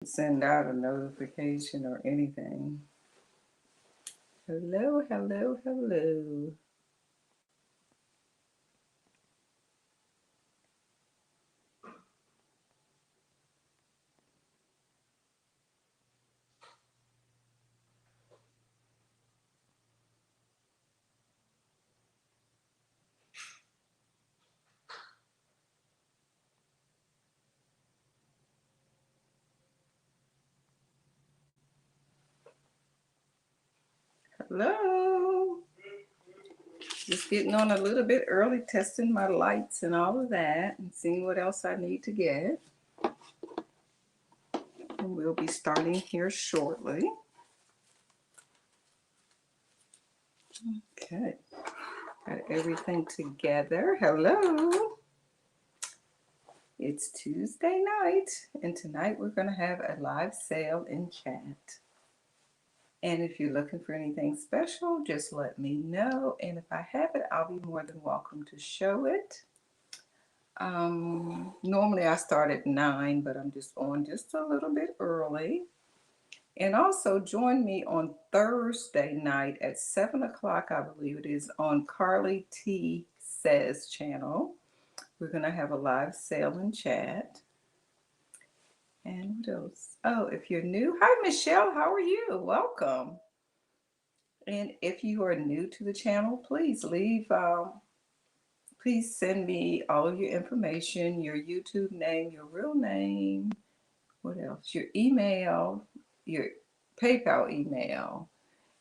Send out a notification or anything. Hello, hello, hello. Hello. Just getting on a little bit early, testing my lights and all of that, and seeing what else I need to get. And we'll be starting here shortly. Okay. Got everything together. Hello. It's Tuesday night, and tonight we're going to have a live sale in chat. And if you're looking for anything special, just let me know. And if I have it, I'll be more than welcome to show it. Normally I start at 9, but I'm just on just a little bit early. And also join me on Thursday night at 7 o'clock, I believe it is, on Carly T Says channel. We're going to have a live sale in chat. And what else? Oh, if you're new, hi Michelle, how are you? Welcome. And if you are new to the channel, please send me all of your information, your YouTube name, your real name, what else? Your email, your PayPal email,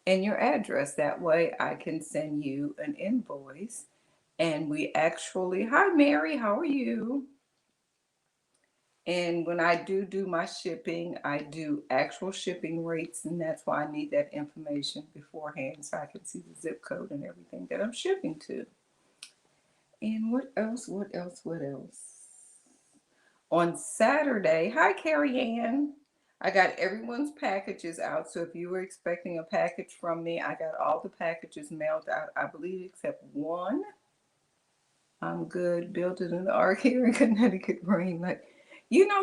and your address. That way I can send you an invoice. And hi Mary, how are you? And when I do my shipping, I do actual shipping rates, and that's why I need that information beforehand so I can see the zip code and everything that I'm shipping to. And what else? What else? What else? On Saturday, hi Carrie Ann. I got everyone's packages out. So if you were expecting a package from me, I got all the packages mailed out, I believe, except one. I'm good. Built it in the ark here in Connecticut rain.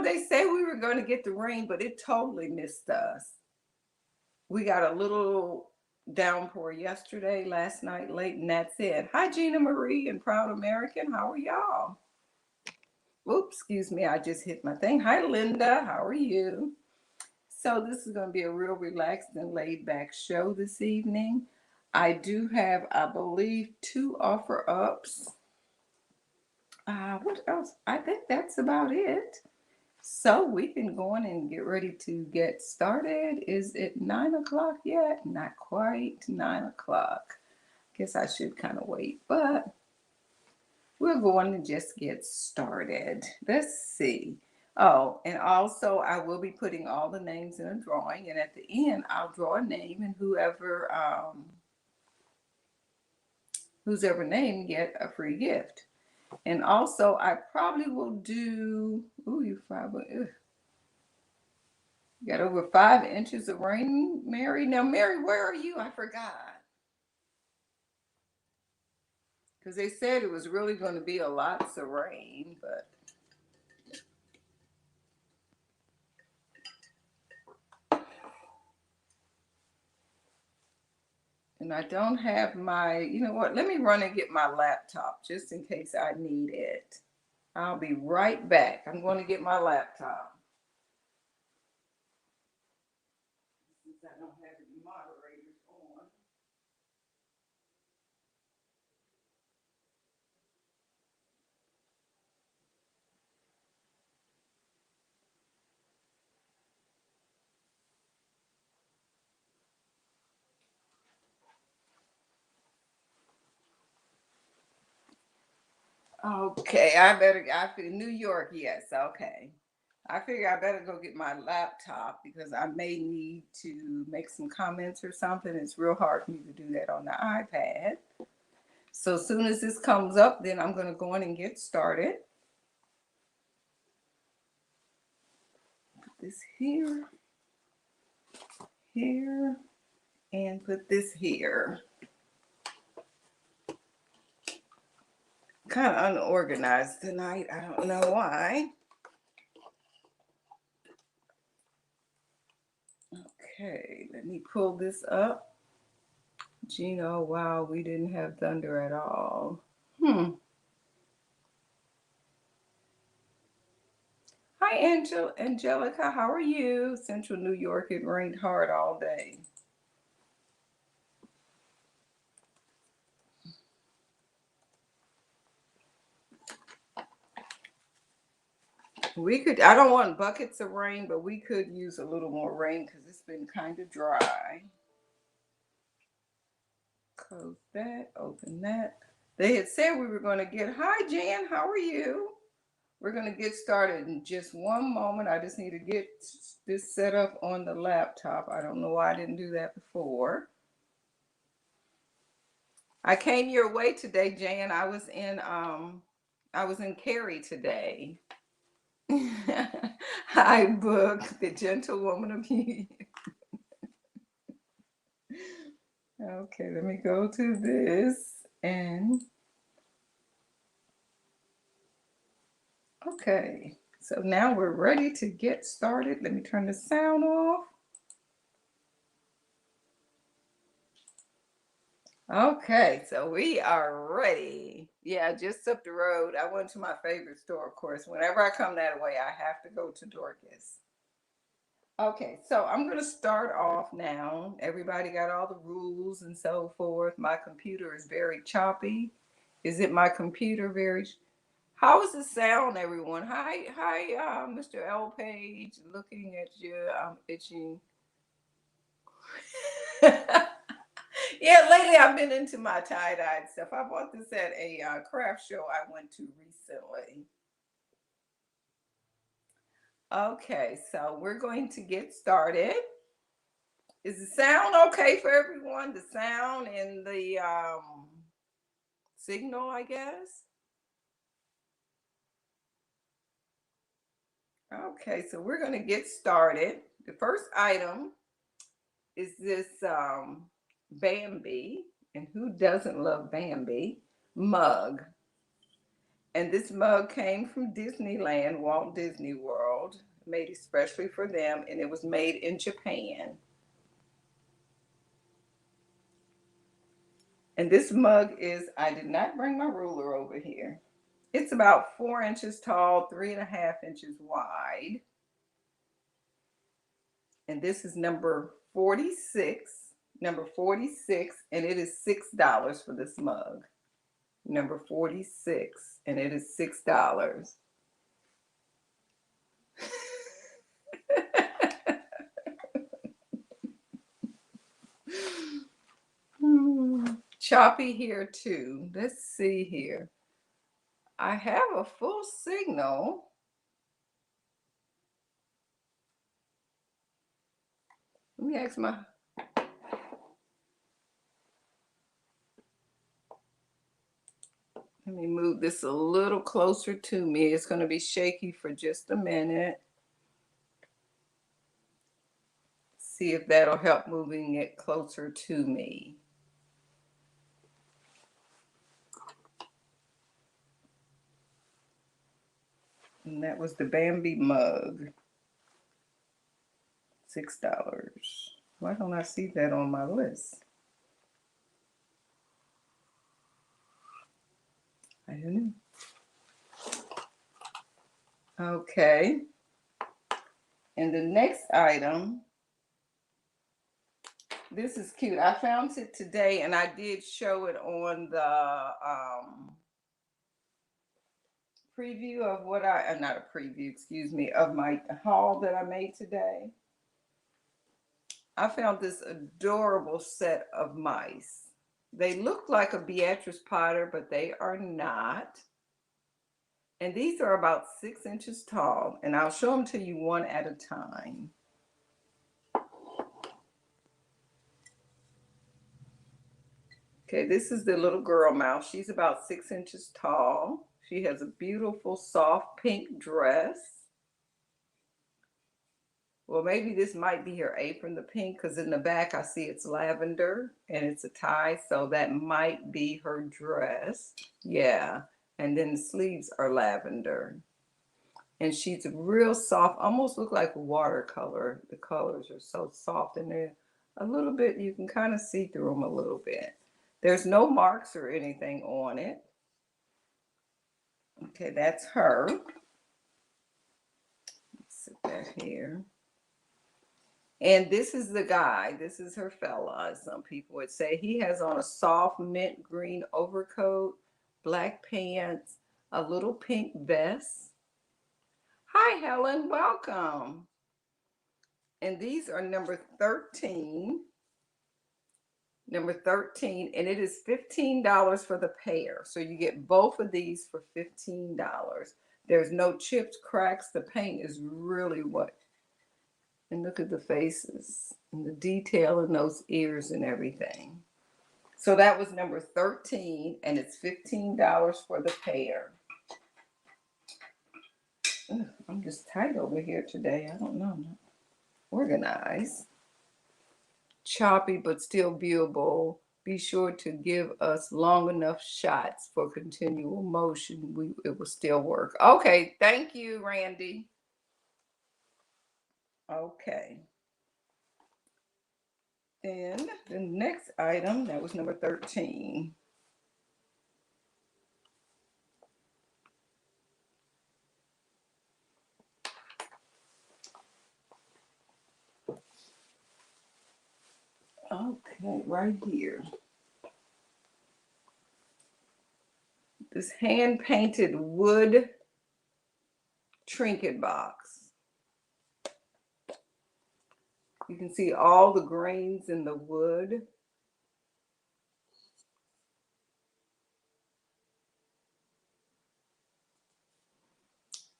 They say we were going to get the rain, but it totally missed us. We got a little downpour yesterday, last night, late, and that's it. Hi, Gina Marie and Proud American. How are y'all? Oops, excuse me. I just hit my thing. Hi, Linda. How are you? So, this is going to be a real relaxed and laid back show this evening. I do have, I believe, 2 offer ups. What else? I think that's about it. So we can go on and get ready to get started. Is it 9 o'clock yet? Not quite 9 o'clock. Guess I should kind of wait, but we're going to just get started. Let's see. Oh, and also I will be putting all the names in a drawing, and at the end I'll draw a name, and whose ever name get a free gift. And also I probably will do. Ooh, you probably. Ugh. Got over 5 inches of rain, Mary. Now, Mary, where are you? I forgot. Because they said it was really going to be a lots of rain, but. And I don't have you know what? Let me run and get my laptop just in case I need it. I'll be right back. I'm going to get my laptop. Since I don't have any moderators on. Okay, I feel New York, yes, okay. I figure I better go get my laptop because I may need to make some comments or something. It's real hard for me to do that on the iPad. So as soon as this comes up, then I'm going to go in and get started. Put this here, here, and put this here. Kind of unorganized tonight. I don't know why. Okay, let me pull this up. Gino, wow, we didn't have thunder at all. Hi, Angelica, how are you? Central New York, it rained hard all day. I don't want buckets of rain, but we could use a little more rain because it's been kind of dry. Close that, open that. They had said we were going to get, hi Jan, how are you? We're going to get started in just one moment. I just need to get this set up on the laptop. I don't know why I didn't do that before. I came your way today, Jan. I was in Cary today. I booked The Gentlewoman of You. Okay, let me go to this and okay. So now we're ready to get started. Let me turn the sound off. Okay, so we are ready. Yeah, just up the road. I went to my favorite store, of course. Whenever I come that way, I have to go to Dorcas. Okay, so I'm going to start off now. Everybody got all the rules and so forth. My computer is very choppy. Is it my computer very? How is the sound, everyone? Hi, Mr. L. Page. Looking at you, I'm itching. Yeah, lately I've been into my tie-dye stuff. I bought this at a craft show I went to recently. Okay, so we're going to get started. Is the sound okay for everyone? The sound and the signal, I guess. Okay, so we're going to get started. The first item is this Bambi, and who doesn't love Bambi, mug. And this mug came from Disneyland, Walt Disney World, made especially for them, and it was made in Japan. And this mug is, I did not bring my ruler over here. It's about 4 inches tall, 3.5 inches wide. And this is number 46, and it is $6 for this mug. Number 46, and it is $6. Choppy here too. Let's see here. I have a full signal. Let me ask my. Let me move this a little closer to me. It's going to be shaky for just a minute. See if that'll help moving it closer to me. And that was the Bambi mug. $6. Why don't I see that on my list? I don't know. Okay. And the next item, this is cute. I found it today and I did show it on the preview of what not a preview, excuse me, of my haul that I made today. I found this adorable set of mice. They look like a Beatrice Potter, but they are not. And these are about 6 inches tall, and I'll show them to you one at a time. Okay, this is the little girl mouse. She's about 6 inches tall. She has a beautiful soft pink dress. Well, maybe this might be her apron, the pink, because in the back I see it's lavender and it's a tie, so that might be her dress. Yeah, and then the sleeves are lavender. And she's real soft, almost look like watercolor. The colors are so soft and they're a little bit, you can kind of see through them a little bit. There's no marks or anything on it. Okay, that's her. Let's sit that here. And this is the guy. This is her fella, as some people would say. He has on a soft mint green overcoat, black pants, a little pink vest. Hi, Helen. Welcome. And these are number 13. Number 13, and it is $15 for the pair. So you get both of these for $15. There's no chips, cracks. The paint is really what. And look at the faces and the detail in those ears and everything. So that was number 13, and it's $15 for the pair. Ugh, I'm just tight over here today. I don't know. I'm not organized. Choppy but still viewable. Be sure to give us long enough shots for continual motion. It will still work. Okay, thank you, Randy. Okay. Then the next item, that was number 13. Okay, right here. This hand-painted wood trinket box. You can see all the grains in the wood.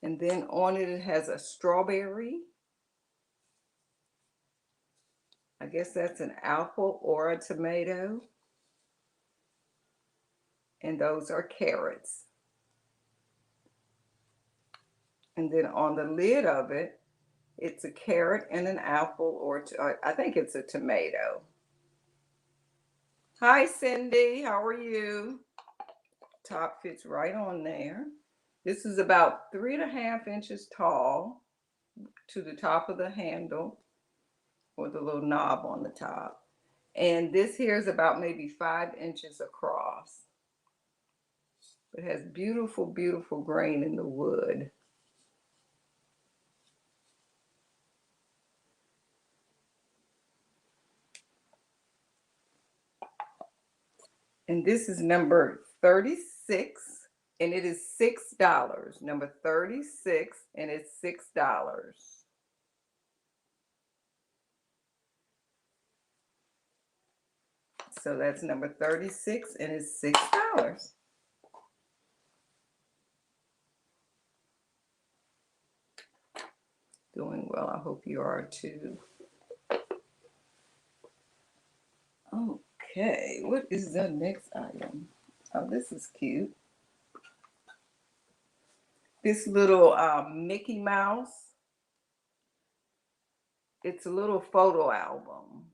And then on it, it has a strawberry. I guess that's an apple or a tomato. And those are carrots. And then on the lid of it, it's a carrot and an apple, or I think it's a tomato. Hi, Cindy. How are you? Top fits right on there. This is about 3.5 inches tall to the top of the handle, or the little knob on the top. And this here is about maybe 5 inches across. It has beautiful, beautiful grain in the wood. And this is number 36, and it is $6. Number 36, and it's $6. So that's number 36, and it's $6. Doing well. I hope you are too. Okay, what is the next item? Oh, this is cute. This little Mickey Mouse. It's a little photo album.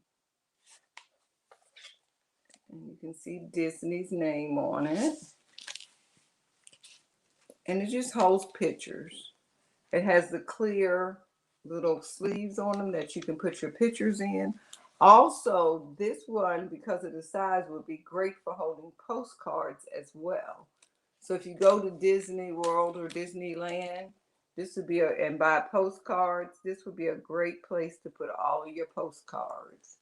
And you can see Disney's name on it. And it just holds pictures. It has the clear little sleeves on them that you can put your pictures in. Also, this one, because of the size, would be great for holding postcards as well. So if you go to Disney World or Disneyland, this would be and buy postcards, this would be a great place to put all of your postcards.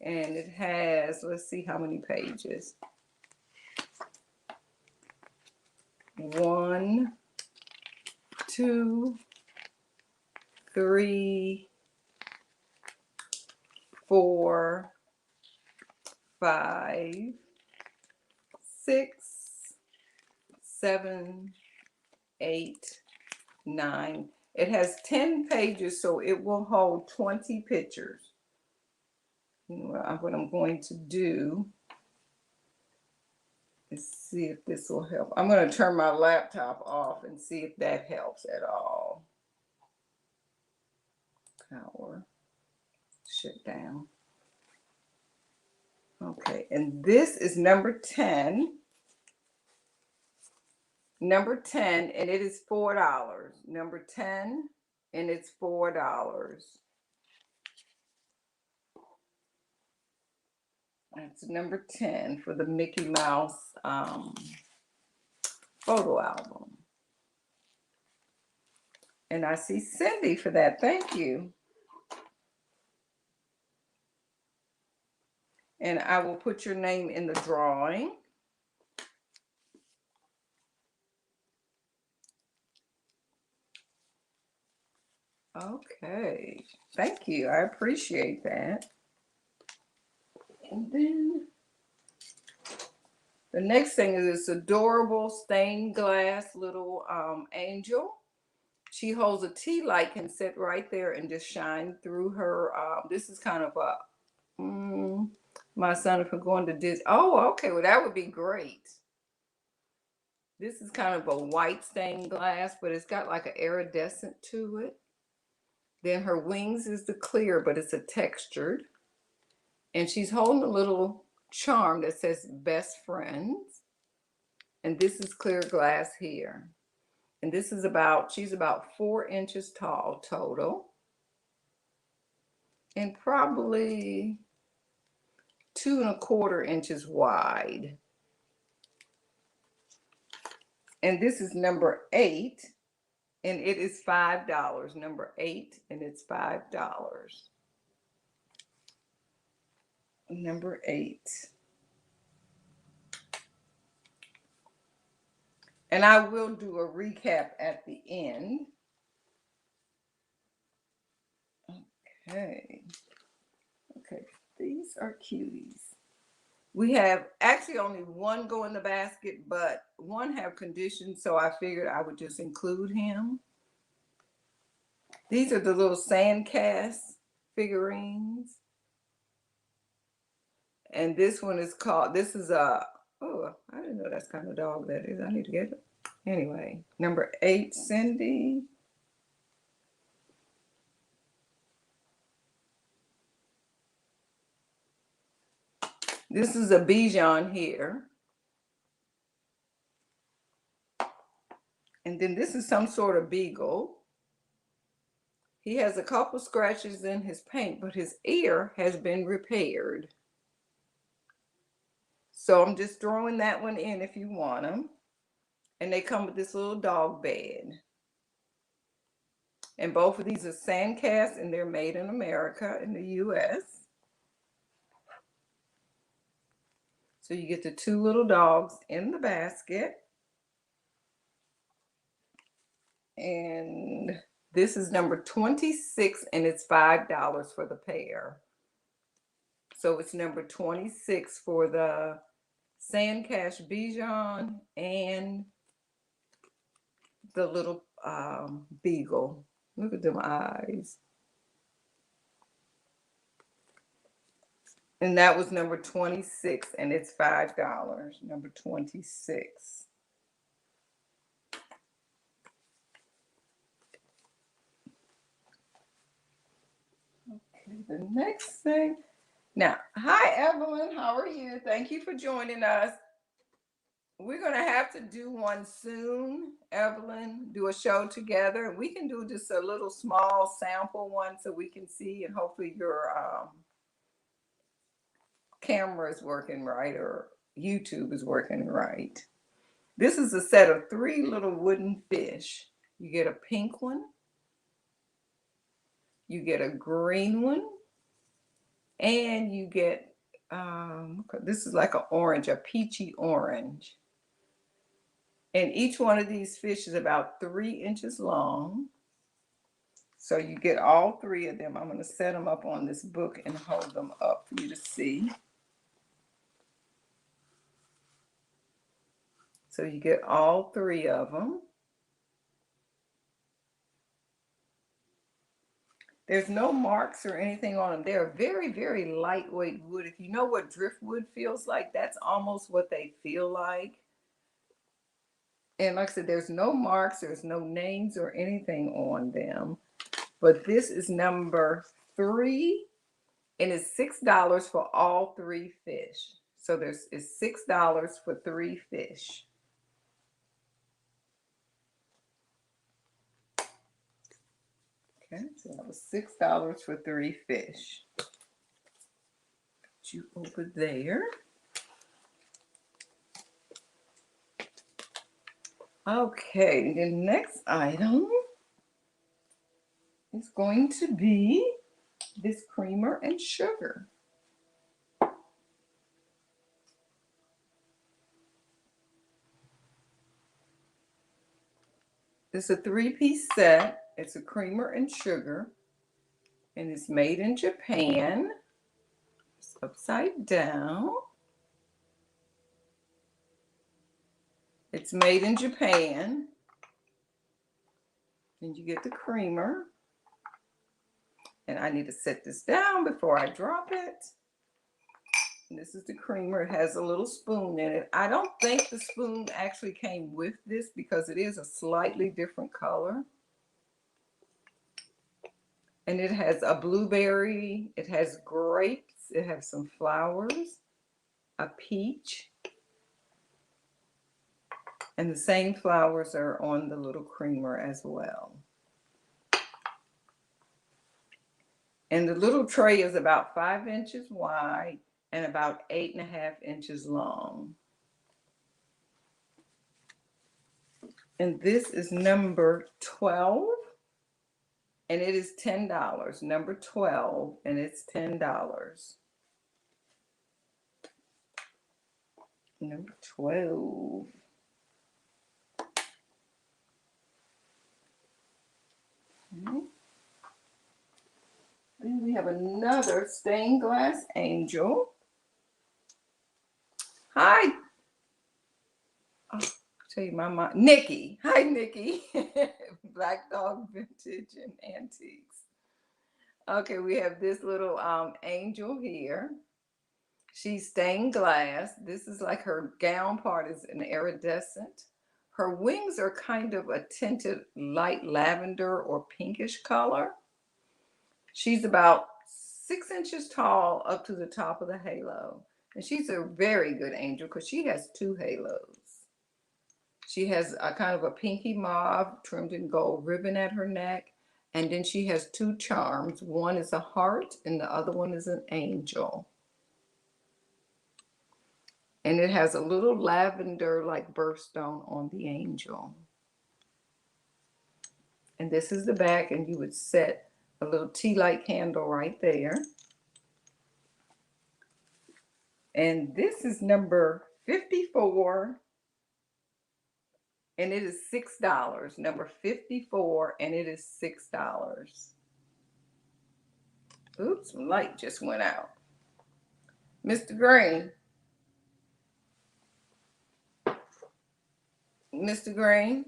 And it has, let's see how many pages. 1, 2, 3, 4, 5, 6, 7, 8, 9. It has 10 pages, so it will hold 20 pictures. What I'm going to do is see if this will help. I'm going to turn my laptop off and see if that helps at all. Power. Shut down. Okay, and this is number 10. Number 10, and it is $4. Number 10, and it's $4. That's number 10 for the Mickey Mouse photo album. And I see Cindy for that. Thank you. And I will put your name in the drawing. Okay. Thank you. I appreciate that. And then the next thing is this adorable stained glass little angel. She holds a tea light, can sit right there and just shine through her. This is kind of a, my son, if we're going to Disney. Oh, okay. Well, that would be great. This is kind of a white stained glass, but it's got like an iridescent to it. Then her wings is the clear, but it's a textured. And she's holding a little charm that says best friends. And this is clear glass here. And this is she's about 4 inches tall total. And probably 2¼ inches wide. And this is number 8. And it is $5. Number 8, and it's $5. Number 8. And I will do a recap at the end. Okay. Okay, these are cuties. We have actually only one go in the basket, but one have conditions, so I figured I would just include him. These are the little sandcast figurines. And this one is called, this is a, oh, I didn't know that's kind of dog that is. I need to get it. Anyway, number 8, Cindy. This is a Bichon here. And then this is some sort of beagle. He has a couple scratches in his paint, but his ear has been repaired. So I'm just throwing that one in if you want them. And they come with this little dog bed. And both of these are sandcast, and they're made in America, in the US. So you get the 2 little dogs in the basket. And this is number 26, and it's $5 for the pair. So it's number 26 for the Sandcast Bichon and the little beagle. Look at them eyes. And that was number 26, and it's $5. Number 26. Okay, the next thing. Now, hi, Evelyn. How are you? Thank you for joining us. We're going to have to do one soon, Evelyn, do a show together. We can do just a little small sample one so we can see, and hopefully your camera is working right, or YouTube is working right. This is a set of 3 little wooden fish. You get a pink one, you get a green one, and you get, this is like an orange, a peachy orange. And each one of these fish is about 3 inches long. So you get all 3 of them. I'm going to set them up on this book and hold them up for you to see. So you get all 3 of them. There's no marks or anything on them. They're very, very lightweight wood. If you know what driftwood feels like, that's almost what they feel like. And like I said, there's no marks, there's no names or anything on them. But this is number 3, and it's $6 for all 3 fish. So it's $6 for 3 fish. Okay, so that was $6 for 3 fish. Put you over there. Okay, the next item is going to be this creamer and sugar. It's a 3-piece set. It's a creamer and sugar, and it's made in Japan. It's upside down. It's made in Japan. And you get the creamer. And I need to set this down before I drop it. And this is the creamer. It has a little spoon in it. I don't think the spoon actually came with this because it is a slightly different color. And it has a blueberry, it has grapes, it has some flowers, a peach, and the same flowers are on the little creamer as well. And the little tray is about 5 inches wide and about 8.5 inches long. And this is number 12. And it is $10. Number 12, and it's $10. Number 12. Okay. Then we have another stained glass angel. Hi. Oh, I'll tell you my mom, Nikki. Hi, Nikki. Black Dog Vintage and Antiques. Okay, we have this little angel here. She's stained glass. This is like her gown part is an iridescent. Her wings are kind of a tinted light lavender or pinkish color. She's about 6 inches tall up to the top of the halo. And she's a very good angel because she has 2 halos. She has a kind of a pinky mauve trimmed in gold ribbon at her neck. And then she has 2 charms. One is a heart and the other one is an angel. And it has a little lavender like birthstone on the angel. And this is the back, and you would set a little tea light candle right there. And this is number 54, and it is $6. Number 54, and it is $6. Oops, light just went out. Mr. Green. Mr. Green?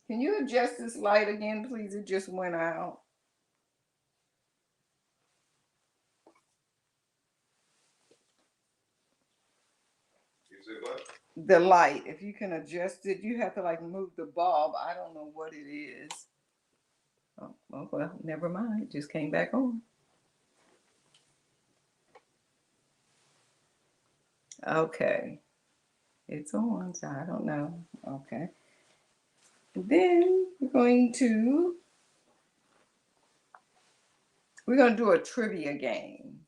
Can you adjust this light again, please? It just went out. You say what? The light, if you can adjust it, you have to like move the bulb. I don't know what it is. Oh, well, never mind. It just came back on. Okay. It's on, so I don't know. Okay. Then we're going to do a trivia game.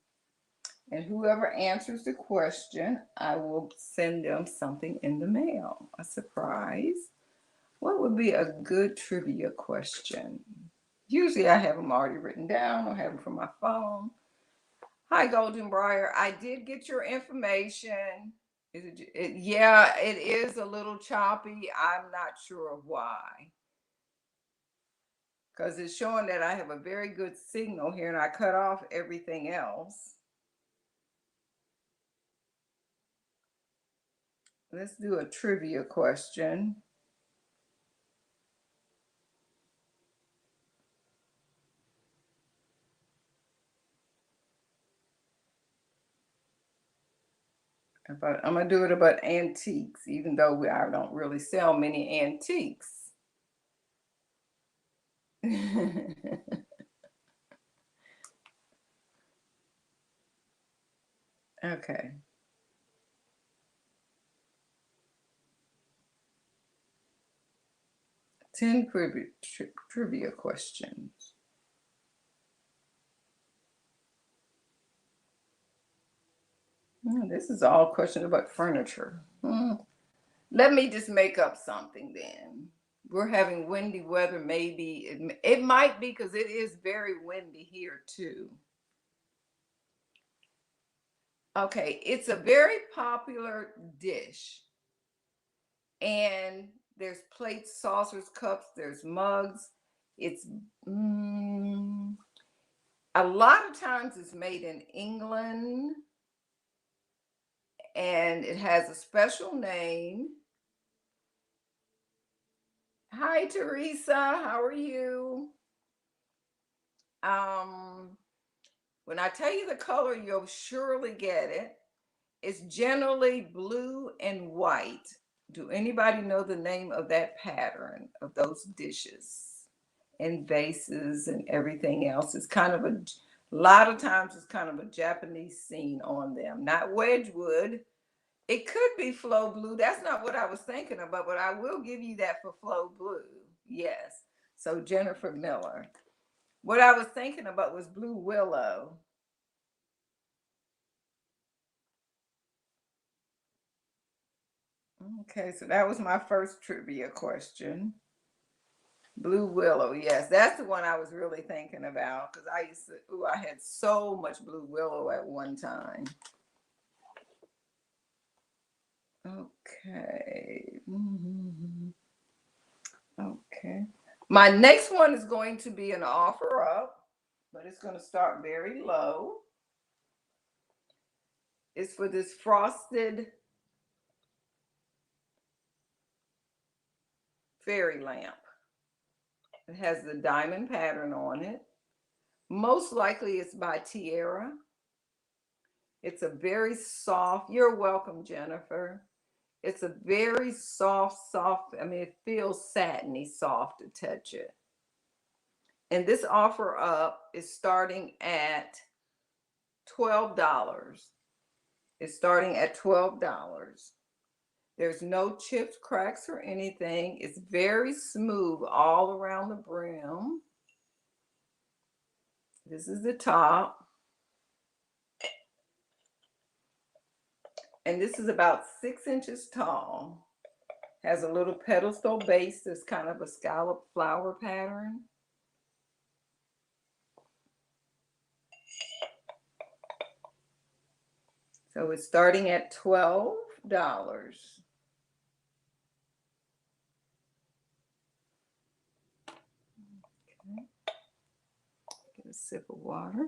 And whoever answers the question, I will send them something in the mail, a surprise. What would be a good trivia question? Usually I have them already written down or have them from my phone. Hi, Golden Briar. I did get your information. Yeah, it is a little choppy. I'm not sure why. Because it's showing that I have a very good signal here and I cut off everything else. Let's do a trivia question. I'm going to do it about antiques, even though I don't really sell many antiques. Okay. 10 trivia questions. This is all questions about furniture. Let me just make up something then. We're having windy weather, maybe. It might be because it is very windy here too. Okay, it's a very popular dish. And there's plates, saucers, cups, there's mugs. It's a lot of times it's made in England and it has a special name. Hi, Teresa. How are you? Um, when I tell you the color, you'll surely get it. It's generally blue and white. Do anybody know the name of that pattern of those dishes and vases and everything else? It's kind of a lot of times it's kind of a Japanese scene on them, not Wedgwood. It could be Flow Blue. That's not what I was thinking about, but I will give you that for Flow Blue. Yes. So Jennifer Miller. What I was thinking about was Blue Willow. Okay, so that was my first trivia question. Blue Willow, yes, that's the one I was really thinking about because I used to, ooh, I had so much Blue Willow at one time. Okay. Okay. My next one is going to be an offer up, but it's going to start very low. It's for this frosted fairy lamp. It has the diamond pattern on it. Most likely it's by Tierra. It's a very soft, you're welcome, Jennifer. It's a very soft, I mean, it feels satiny soft to touch it. And this offer up is starting at $12. It's starting at $12. There's no chips, cracks, or anything. It's very smooth all around the brim. This is the top. And this is about 6 inches tall. Has a little pedestal base that's kind of a scallop flower pattern. So it's starting at $12. Okay. Get a sip of water.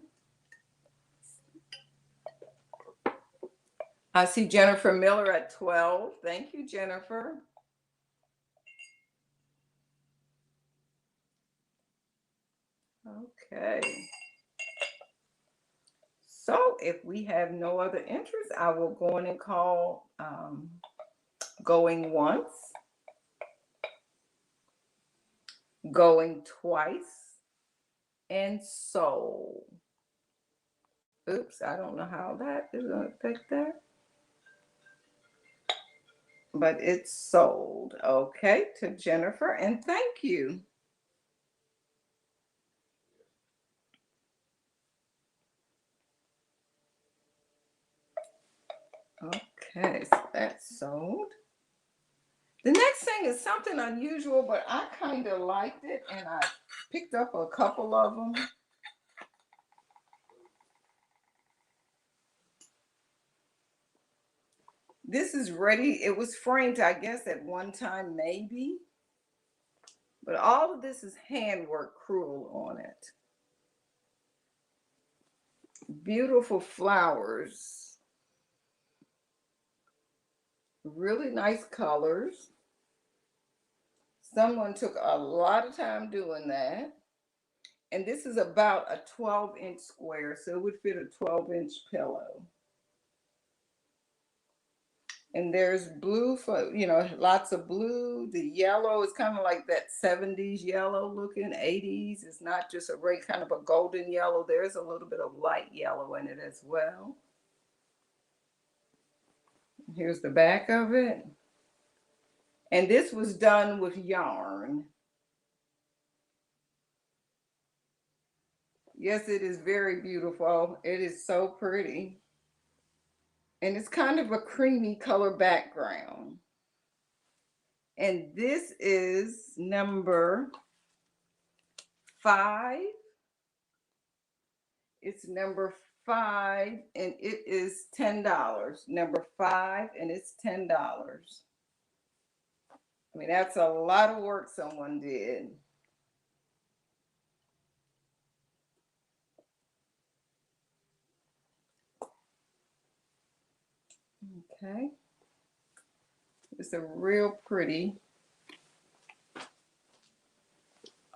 I see Jennifer Miller at 12. Thank you, Jennifer. Okay. So if we have no other interest, I will go in and call going once, going twice, and sold. Oops, I don't know how that is going to affect that. But it's sold. Okay, to Jennifer, and thank you. Okay, so that's sold. The next thing is something unusual, but I kind of liked it, and I picked up a couple of them. This is ready. It was framed, I guess, at one time, maybe. But all of this is handwork crewel on it. Beautiful flowers. Really nice colors. Someone took a lot of time doing that. And this is about a 12-inch square, so it would fit a 12-inch pillow. And there's blue for, lots of blue. The yellow is kind of like that 70s yellow looking, 80s. It's not just a very kind of a golden yellow. There's a little bit of light yellow in it as well. Here's the back of it. And this was done with yarn. Yes, it is very beautiful. It is so pretty. And it's kind of a creamy color background. And this is number 5. It's number 5 and it is $10. Number 5 and it's $10. I mean, that's a lot of work someone did. Okay. It's a real pretty.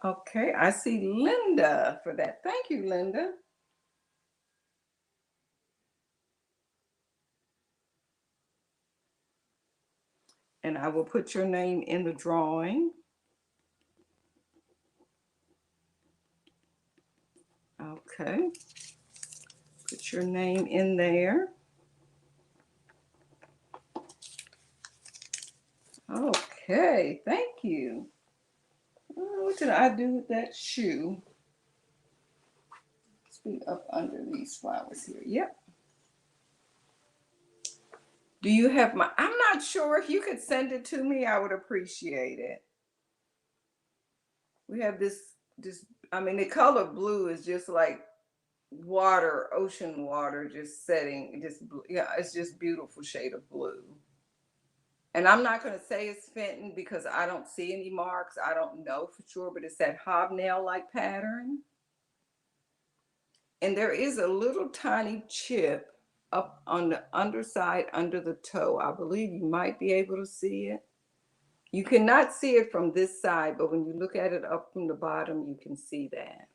Okay, I see Linda for that. Thank you, Linda. And I will put your name in the drawing. Okay. Put your name in there. Okay, thank you. What did I do with that shoe? Let's be up under these flowers here. Yep. Do you have my, I'm not sure. If you could send it to me, I would appreciate it. We have this, I mean, the color blue is just like water, ocean water, just setting, just, yeah, it's just beautiful shade of blue. And I'm not going to say it's Fenton because I don't see any marks. I don't know for sure, but it's that hobnail-like pattern. And there is a little tiny chip up on the underside under the toe. I believe you might be able to see it. You cannot see it from this side, but when you look at it up from the bottom, you can see that.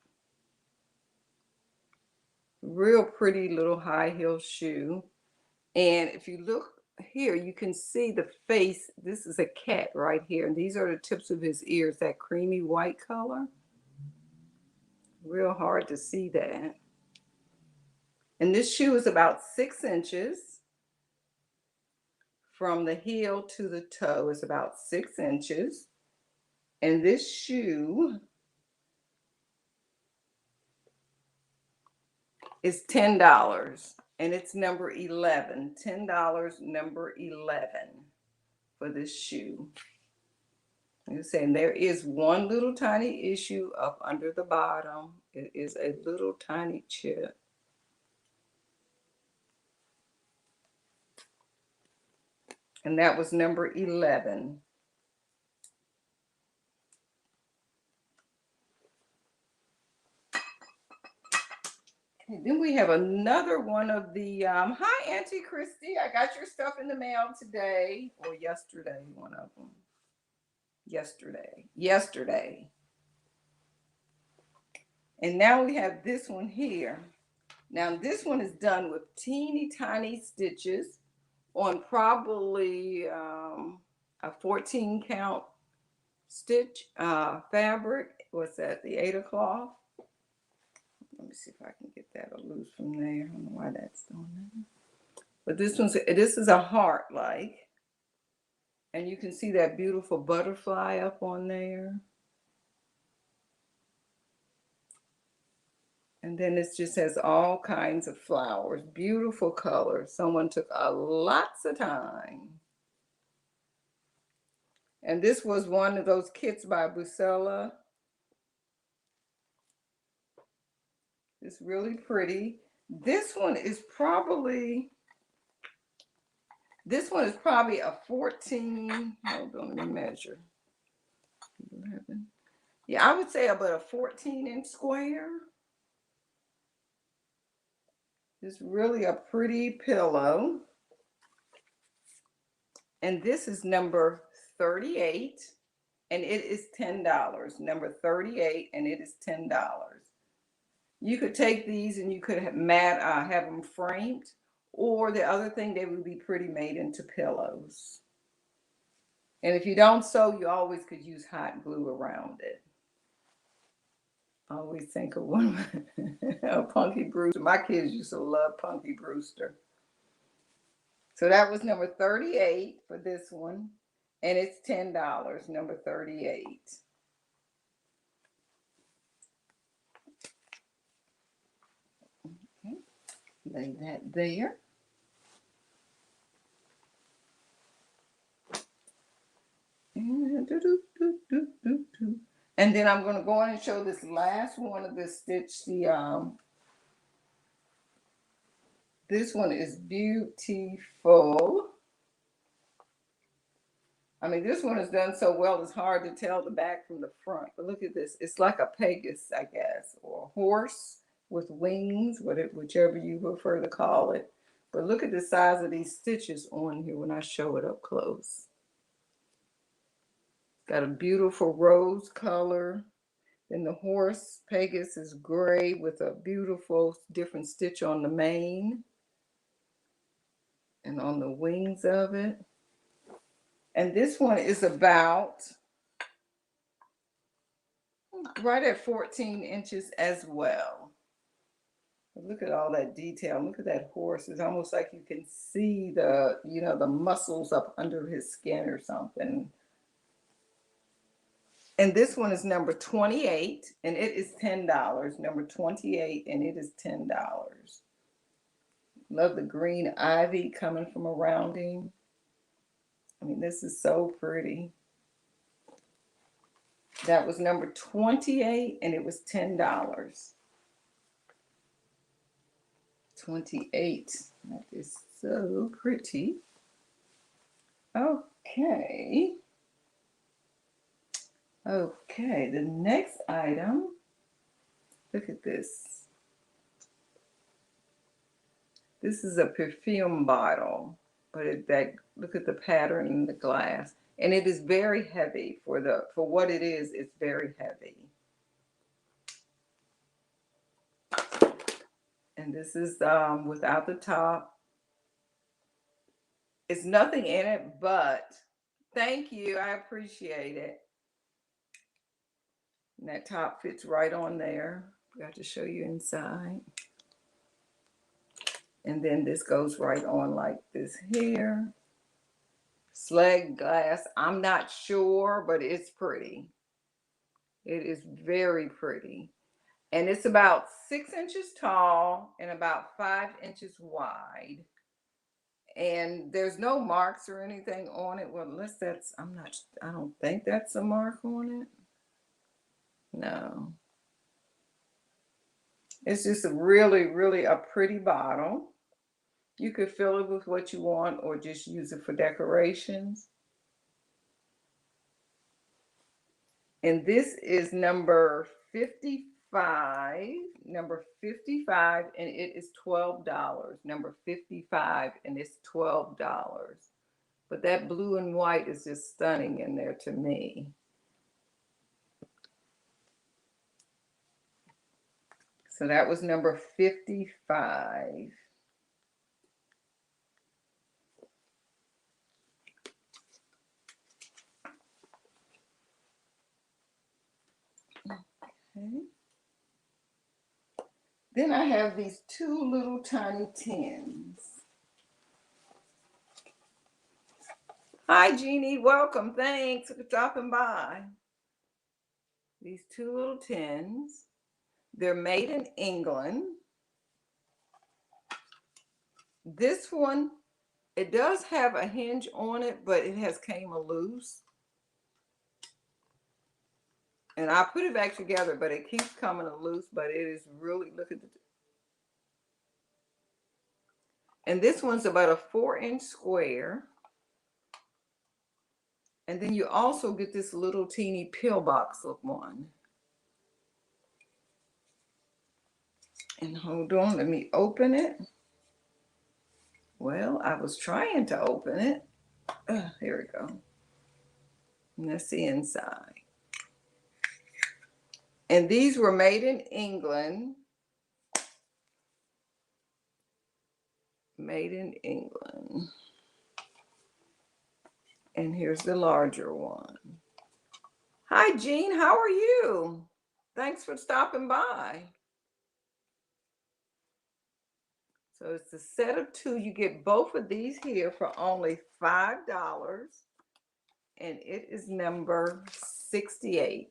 Real pretty little high heel shoe. And if you look here, you can see the face. This is a cat right here. And these are the tips of his ears, that creamy white color. Real hard to see that. And this shoe is about 6 inches. From the heel to the toe is about 6 inches. And this shoe is $10. And it's number 11. $10, number 11 for this shoe. Like I was saying, there is one little tiny issue up under the bottom. It is a little tiny chip. And that was number 11. Okay, then we have another one of the, hi Auntie Christy, I got your stuff in the mail today, or yesterday, one of them. Yesterday. And now we have this one here. Now this one is done with teeny tiny stitches on probably a 14 count stitch fabric. What's that? The Aida cloth. Let me see if I can get that loose from there. I don't know why that's on there. But this is a heart like, and you can see that beautiful butterfly up on there. And then it just has all kinds of flowers, beautiful colors. Someone took lots of time. And this was one of those kits by Busella. It's really pretty. This one is probably a 14. Hold on, let me measure. 11. Yeah, I would say about a 14-inch square. It's really a pretty pillow. And this is number 38. And it is $10. Number 38, and it is $10. You could take these and you could have them framed, or the other thing, they would be pretty made into pillows. And if you don't sew, you always could use hot glue around it. I always think of one of Punky Brewster. My kids used to love Punky Brewster. So that was number 38 for this one. And it's $10, number 38. Okay, lay that there. And then I'm going to go on and show this last one of the stitch. This one is beautiful. I mean, this one is done so well, it's hard to tell the back from the front. But look at this. It's like a Pegasus, I guess, or a horse with wings, whichever you prefer to call it. But look at the size of these stitches on here when I show it up close. Got a beautiful rose color. Then the horse, Pegasus, is gray with a beautiful different stitch on the mane and on the wings of it. And this one is about right at 14 inches as well. Look at all that detail. Look at that horse. It's almost like you can see the muscles up under his skin or something. And this one is number 28, and it is $10. Number 28, and it is $10. Love the green ivy coming from around him. I mean, this is so pretty. That was number 28, and it was $10. 28. That is so pretty. Okay. Okay, the next item, look at this. This is a perfume bottle, but look at the pattern in the glass. And it is very heavy for what it is, it's very heavy. And this is without the top. It's nothing in it, but thank you, I appreciate it. And that top fits right on there. Got to show you inside. And then this goes right on like this here. Slag glass. I'm not sure, but it's pretty. It is very pretty. And it's about 6 inches tall and about 5 inches wide. And there's no marks or anything on it. Well, unless I don't think that's a mark on it. No. It's just really, really a pretty bottle. You could fill it with what you want or just use it for decorations. And this is number 55. Number 55, and it is $12. Number 55, and it's $12. But that blue and white is just stunning in there to me. So that was number 55. Okay. Then I have these two little tiny tins. Hi, Jeannie. Welcome. Thanks for dropping by. These two little tins. They're made in England. This one, it does have a hinge on it, but it has came loose. And I put it back together, but it keeps coming loose, but it is really, look at the. And this one's about a 4-inch square. And then you also get this little teeny pillbox of one. And hold on, let me open it. Well, I was trying to open it. Here we go. And that's the inside. And these were made in England. Made in England. And here's the larger one. Hi, Jean. How are you? Thanks for stopping by. So it's a set of 2. You get both of these here for only $5. And it is number 68.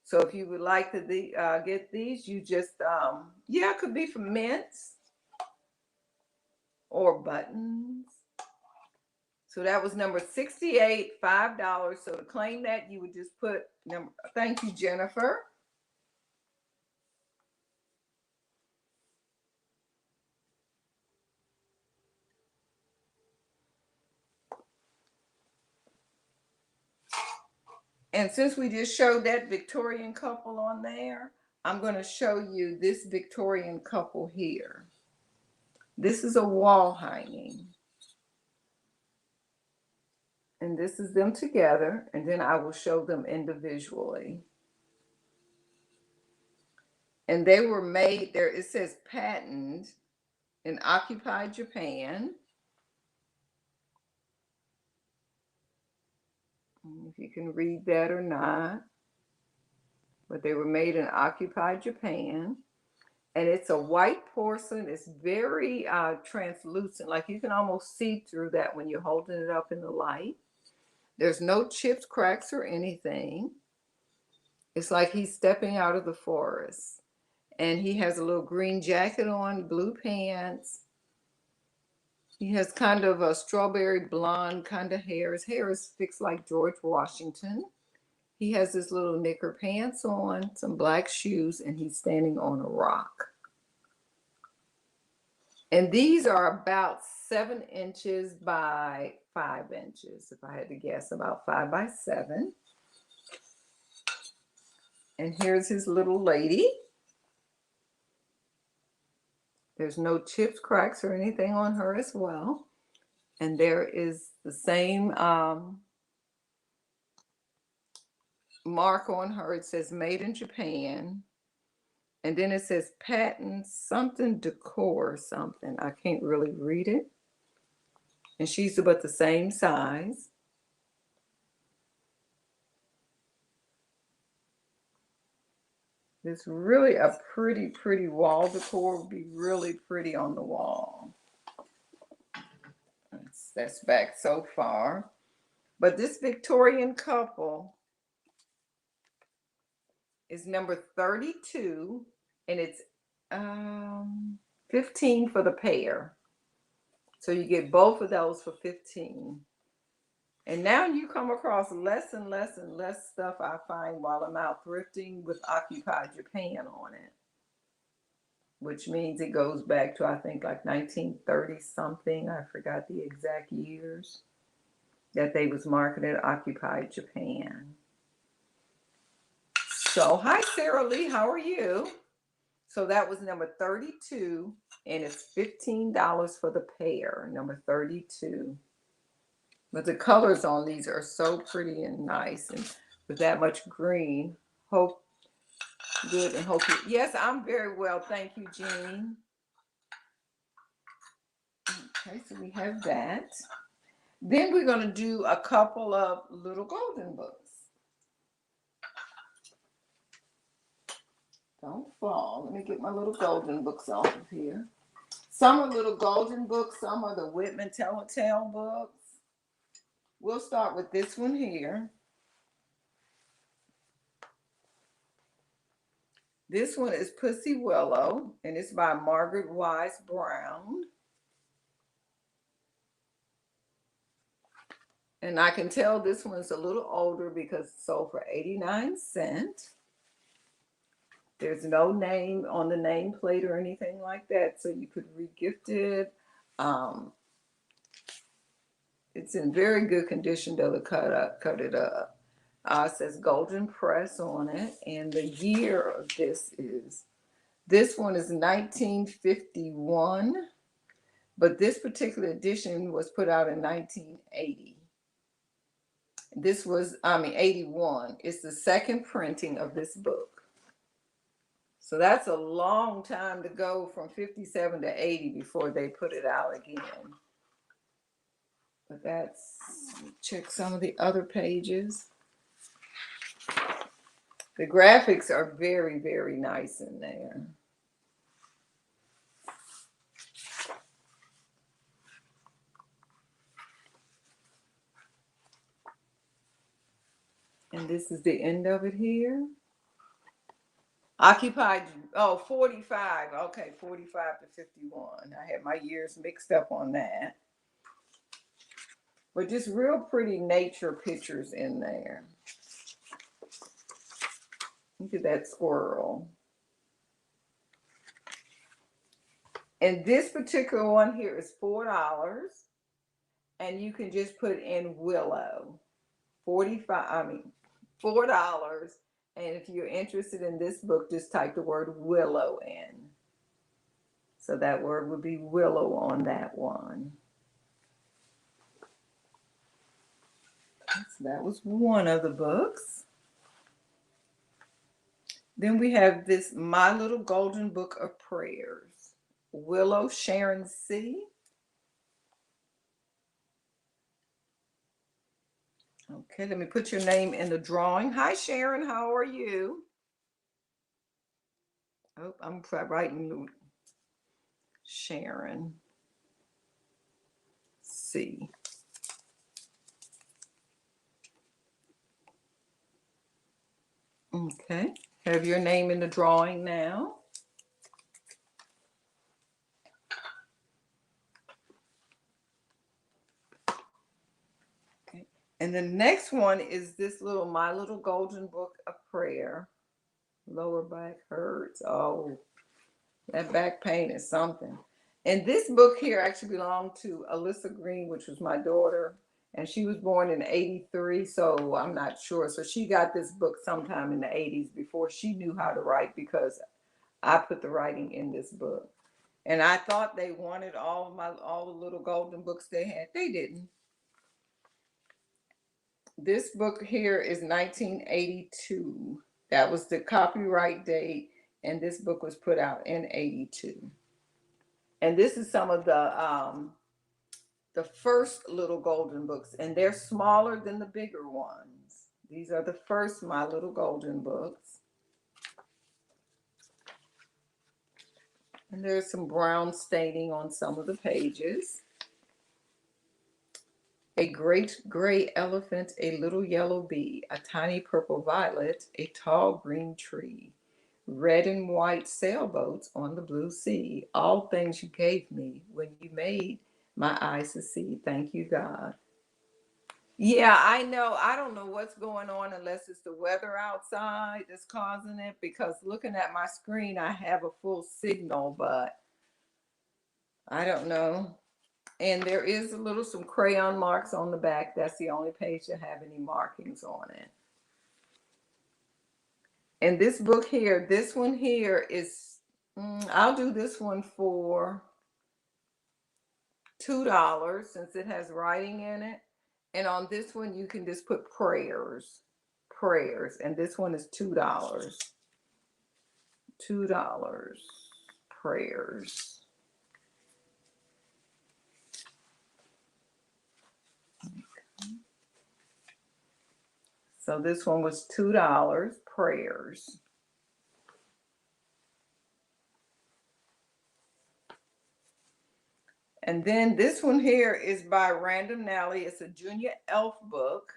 So if you would like to get these, you just, it could be for mints or buttons. So that was number 68, $5. So to claim that, you would just put number, thank you, Jennifer. And since we just showed that Victorian couple on there, I'm going to show you this Victorian couple here. This is a wall hanging. And this is them together, and then I will show them individually. And they were made there, it says patent in occupied Japan. If you can read that or not. But they were made in occupied Japan. And it's a white porcelain. It's very translucent. Like you can almost see through that when you're holding it up in the light. There's no chips, cracks, or anything. It's like he's stepping out of the forest. And he has a little green jacket on, blue pants. He has kind of a strawberry blonde kind of hair. His hair is fixed like George Washington. He has his little knicker pants on, some black shoes, and he's standing on a rock. And these are about 7 inches by 5 inches, if I had to guess, about 5 by 7. And here's his little lady. There's no chips, cracks, or anything on her as well. And there is the same mark on her. It says made in Japan. And then it says patent something decor or something. I can't really read it. And she's about the same size. It's really a pretty wall decor. Would be really pretty on the wall. That's back so far. But this Victorian couple is number 32, and it's 15 for the pair. So you get both of those for 15. And now you come across less and less and less stuff I find while I'm out thrifting with Occupied Japan on it. Which means it goes back to, I think, like 1930 something. I forgot the exact years that they was marketed Occupied Japan. So, hi Sarah Lee, how are you? So that was number 32, and it's $15 for the pair, number 32. But the colors on these are so pretty and nice, and with that much green. Hope good and hope you. Yes, I'm very well, thank you, Jean. Okay, so we have that. Then we're going to do a couple of little golden books. Don't fall. Let me get my little golden books off of here. Some are little golden books, some are the Whitman Telltale books. We'll start with this one here. This one is Pussy Willow, and it's by Margaret Wise Brown. And I can tell this one's a little older because it's sold for 89 cents. There's no name on the nameplate or anything like that, so you could re-gift it. It's in very good condition though, to cut it up. It says Golden Press on it, and the year of this one is 1951, but this particular edition was put out in 1980. This was, 81. It's the second printing of this book. So that's a long time to go from 57 to 80 before they put it out again. But check some of the other pages. The graphics are very, very nice in there. And this is the end of it here. Occupied, 45. Okay, 45 to 51. I had my years mixed up on that. but just real pretty nature pictures in there. Look at that squirrel. And this particular one here is $4. And you can just put in Willow. $4. And if you're interested in this book, just type the word Willow in. So that word would be Willow on that one. So that was one of the books. Then we have this My Little Golden Book of Prayers. Willow Sharon C. Okay, let me put your name in the drawing. Hi, Sharon. How are you? Oh, I'm writing Sharon C. Okay, have your name in the drawing now. Okay, and the next one is this little My Little Golden Book of Prayer. Lower back hurts. Oh, that back pain is something. And this book here actually belonged to Alyssa Green, which was my daughter. And she was born in 83, so I'm not sure. So she got this book sometime in the 80s before she knew how to write, because I put the writing in this book. And I thought they wanted all the little golden books they had. They didn't. This book here is 1982. That was the copyright date, and this book was put out in 82. And this is some of the first little golden books, and they're smaller than the bigger ones. These are the first My Little Golden books. And there's some brown staining on some of the pages. A great gray elephant, a little yellow bee, a tiny purple violet, a tall green tree, red and white sailboats on the blue sea, all things you gave me when you made my eyes to see. Thank you, God. Yeah, I know. I don't know what's going on unless it's the weather outside that's causing it, because looking at my screen, I have a full signal, but I don't know. And there is some crayon marks on the back. That's the only page that have any markings on it. And this book here, this one here is, I'll do this one for $2 since it has writing in it. And on this one, you can just put prayers. And this one is $2. $2, prayers. So this one was $2, prayers. And then this one here is by Random Nally. It's a Junior Elf book,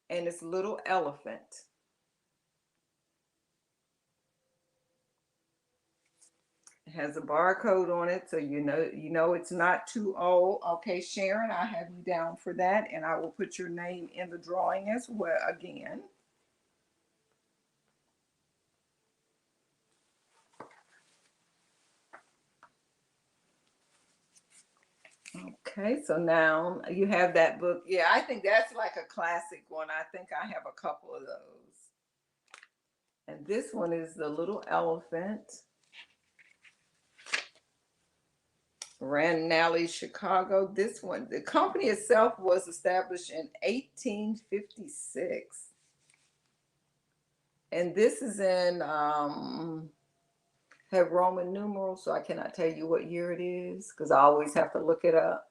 and it's Little Elephant. It has a barcode on it, so you know it's not too old. Okay, Sharon, I have you down for that, and I will put your name in the drawing as well again. Okay, so now you have that book. Yeah, I think that's like a classic one. I think I have a couple of those. And this one is The Little Elephant. Rand Nally, Chicago. This one, the company itself was established in 1856. And this is in, have Roman numerals, so I cannot tell you what year it is because I always have to look it up.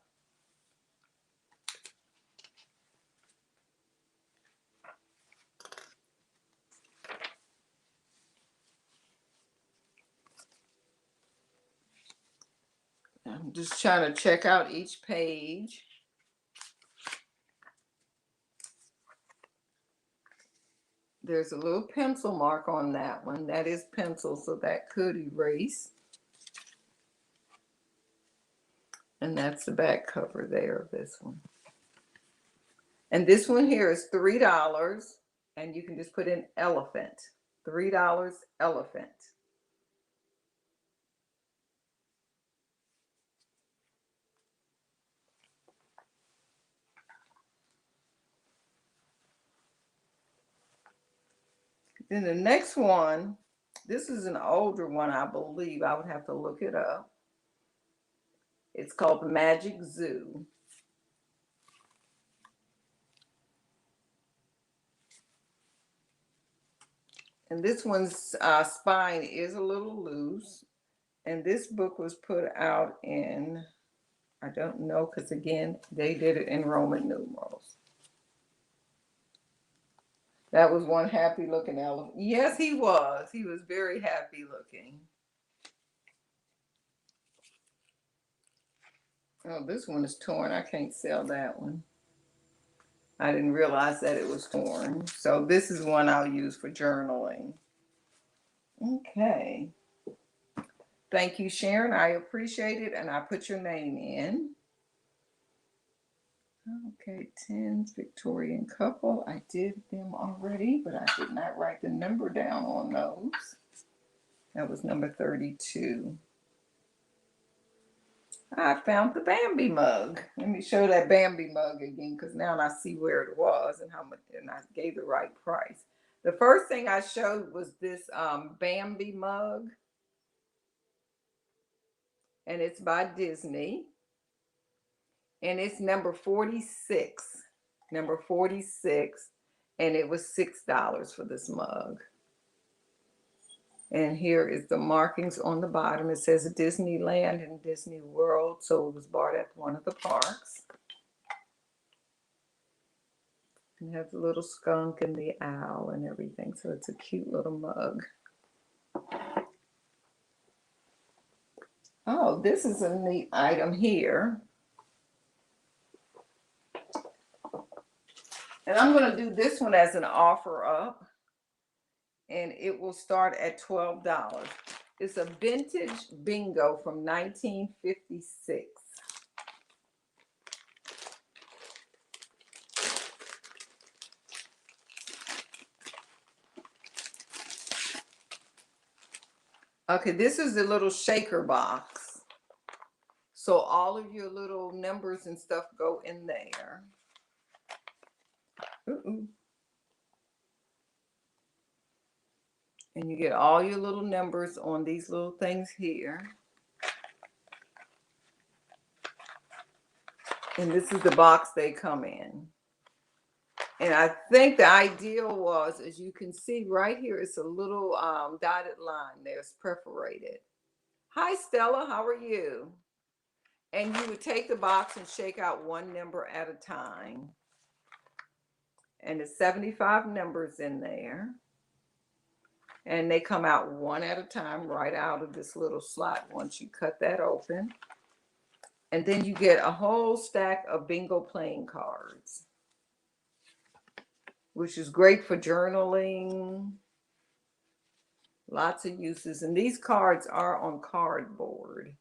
I'm just trying to check out each page. There's a little pencil mark on that one. That is pencil, so that could erase. And that's the back cover there of this one. And this one here is $3, and you can just put in elephant. $3 elephant. Then the next one, this is an older one, I believe. I would have to look it up. It's called the Magic Zoo. And this one's spine is a little loose. And this book was put out in, I don't know, because again, they did it in Roman numerals. That was one happy looking elephant. Yes, he was. He was very happy looking. Oh, this one is torn. I can't sell that one. I didn't realize that it was torn. So this is one I'll use for journaling. Okay. Thank you, Sharon. I appreciate it. And I put your name in. Okay, 10's Victorian couple. I did them already, but I did not write the number down on those. That was number 32. I found the Bambi mug. Let me show that Bambi mug again, because now I see where it was and how much, and I gave the right price. The first thing I showed was this Bambi mug, and it's by Disney, and it's number 46. Number 46, and it was $6 for this mug. And here is the markings on the bottom. It says Disneyland and Disney World, so it was bought at one of the parks. It has the little skunk and the owl and everything, so it's a cute little mug. Oh, this is a neat item here. And I'm going to do this one as an offer up, and it will start at $12. It's a vintage bingo from 1956. Okay, this is the little shaker box. So all of your little numbers and stuff go in there. And you get all your little numbers on these little things here. And this is the box they come in. And I think the idea was, as you can see right here, it's a little dotted line there. It's perforated. Hi, Stella. How are you? And you would take the box and shake out one number at a time. And there's 75 numbers in there. And they come out one at a time right out of this little slot once you cut that open. And then you get a whole stack of bingo playing cards, which is great for journaling. Lots of uses. And these cards are on cardboard.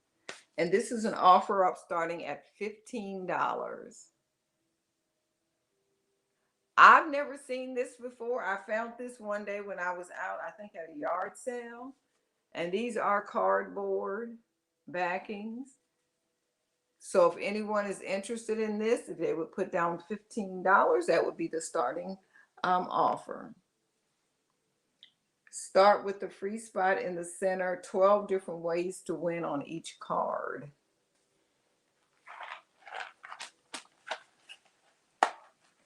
And this is an offer up starting at $15. I've never seen this before. I found this one day when I was out, I think at a yard sale. And these are cardboard backings. So if anyone is interested in this, if they would put down $15, that would be the starting offer. Start with the free spot in the center, 12 different ways to win on each card.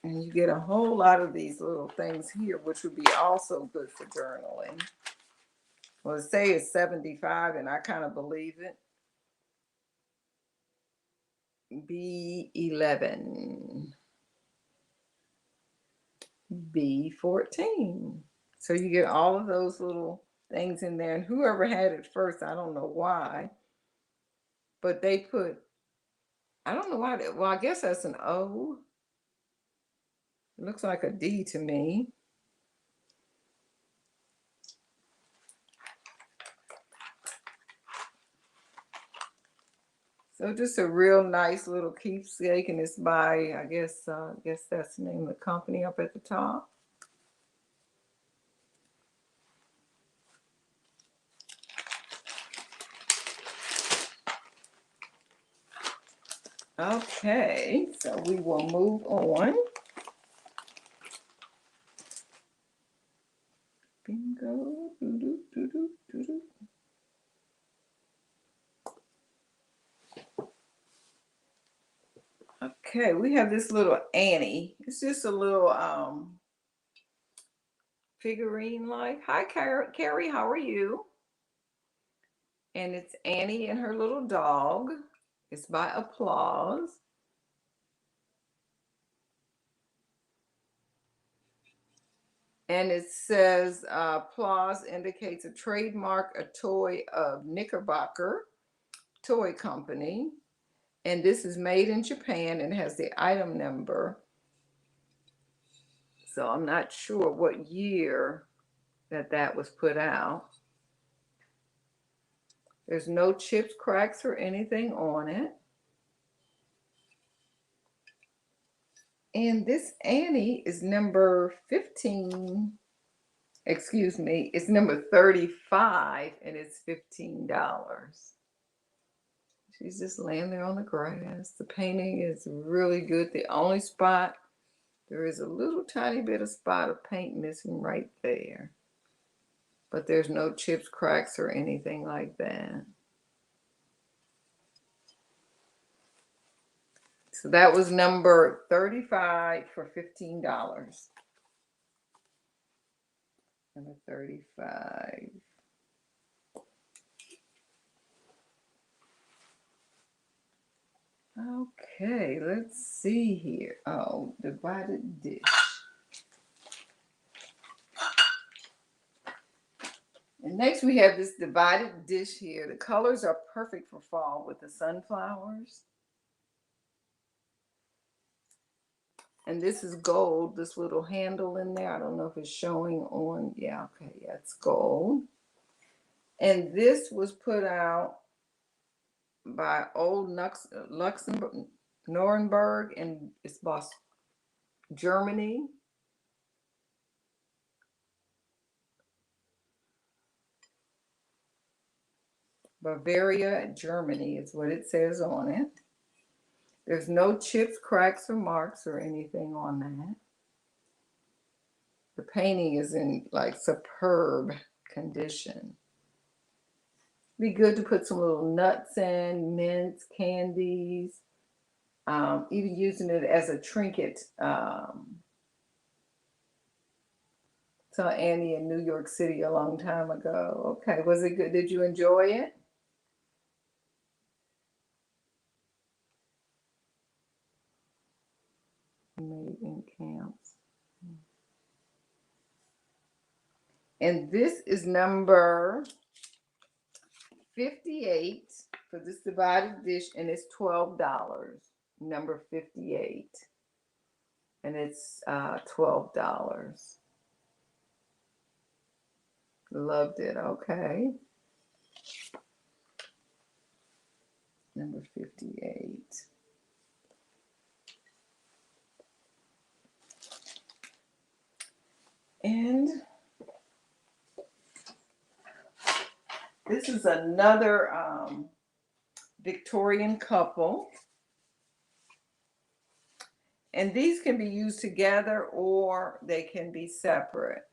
And you get a whole lot of these little things here, which would be also good for journaling. Well, say it's 75, and I kind of believe it. B11. B14. So you get all of those little things in there. And whoever had it first, I don't know why, but they put, I don't know why. Well, I guess that's an O. It looks like a D to me. So just a real nice little keepsake, and it's by, I guess that's the name of the company up at the top. Okay, so we will move on. Bingo. Doo-doo, doo-doo, doo-doo. Okay, we have this little Annie. It's just a little figurine like. Hi, Carrie, how are you? And it's Annie and her little dog. It's by Applause. And it says Applause indicates a trademark, a toy of Knickerbocker Toy Company. And this is made in Japan and has the item number. So I'm not sure what year that was put out. There's no chips, cracks, or anything on it. And this Annie is number 15. Excuse me, it's number 35 and it's $15. She's just laying there on the grass. The painting is really good. The only spot, there is a little tiny bit of spot of paint missing right there. But there's no chips, cracks, or anything like that. So that was number 35 for $15. Number 35. Okay, let's see here. Oh, divided dish. And next we have this divided dish here. The colors are perfect for fall with the sunflowers. And this is gold, this little handle in there. I don't know if it's showing on. Yeah, okay, yeah, it's gold. And this was put out by Old Luxembourg, Nuremberg, and it's Boston, Germany. Bavaria, Germany is what it says on it. There's no chips, cracks, or marks or anything on that. The painting is in like superb condition. Be good to put some little nuts in, mints, candies, even using it as a trinket. Saw Annie in New York City a long time ago. Okay, was it good? Did you enjoy it? Made in camps. And this is number 58 for this divided dish, and it's $12. Number 58. And it's $12. Loved it. Okay. Number 58. And this is another Victorian couple. And these can be used together or they can be separate.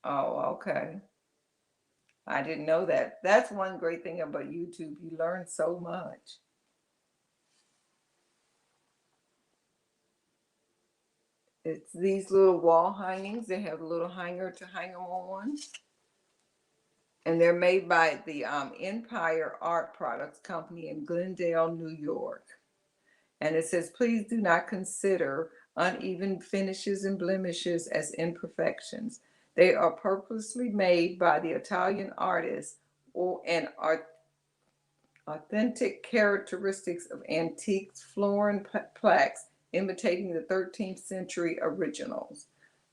Oh, okay. I didn't know that. That's one great thing about YouTube. You learn so much. It's these little wall hangings. They have a little hanger to hang them on. And they're made by the Empire Art Products Company in Glendale, New York. And it says, please do not consider uneven finishes and blemishes as imperfections. They are purposely made by the Italian artists and are authentic characteristics of antiques, florin plaques, imitating the 13th century originals.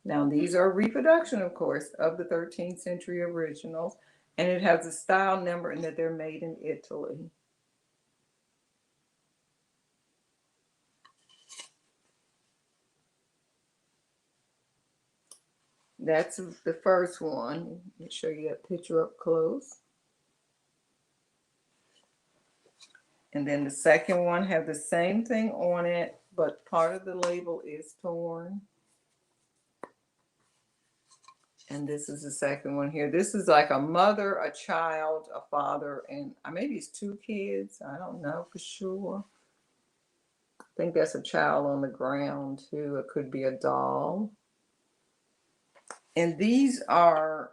Now, these are a reproduction, of course, of the 13th century originals. And it has a style number and that they're made in Italy. That's the first one. Let me show you that picture up close. And then the second one have the same thing on it, but part of the label is torn. And this is the second one here. This is like a mother, a child, a father, and maybe it's two kids. I don't know for sure. I think that's a child on the ground too. It could be a doll. And these are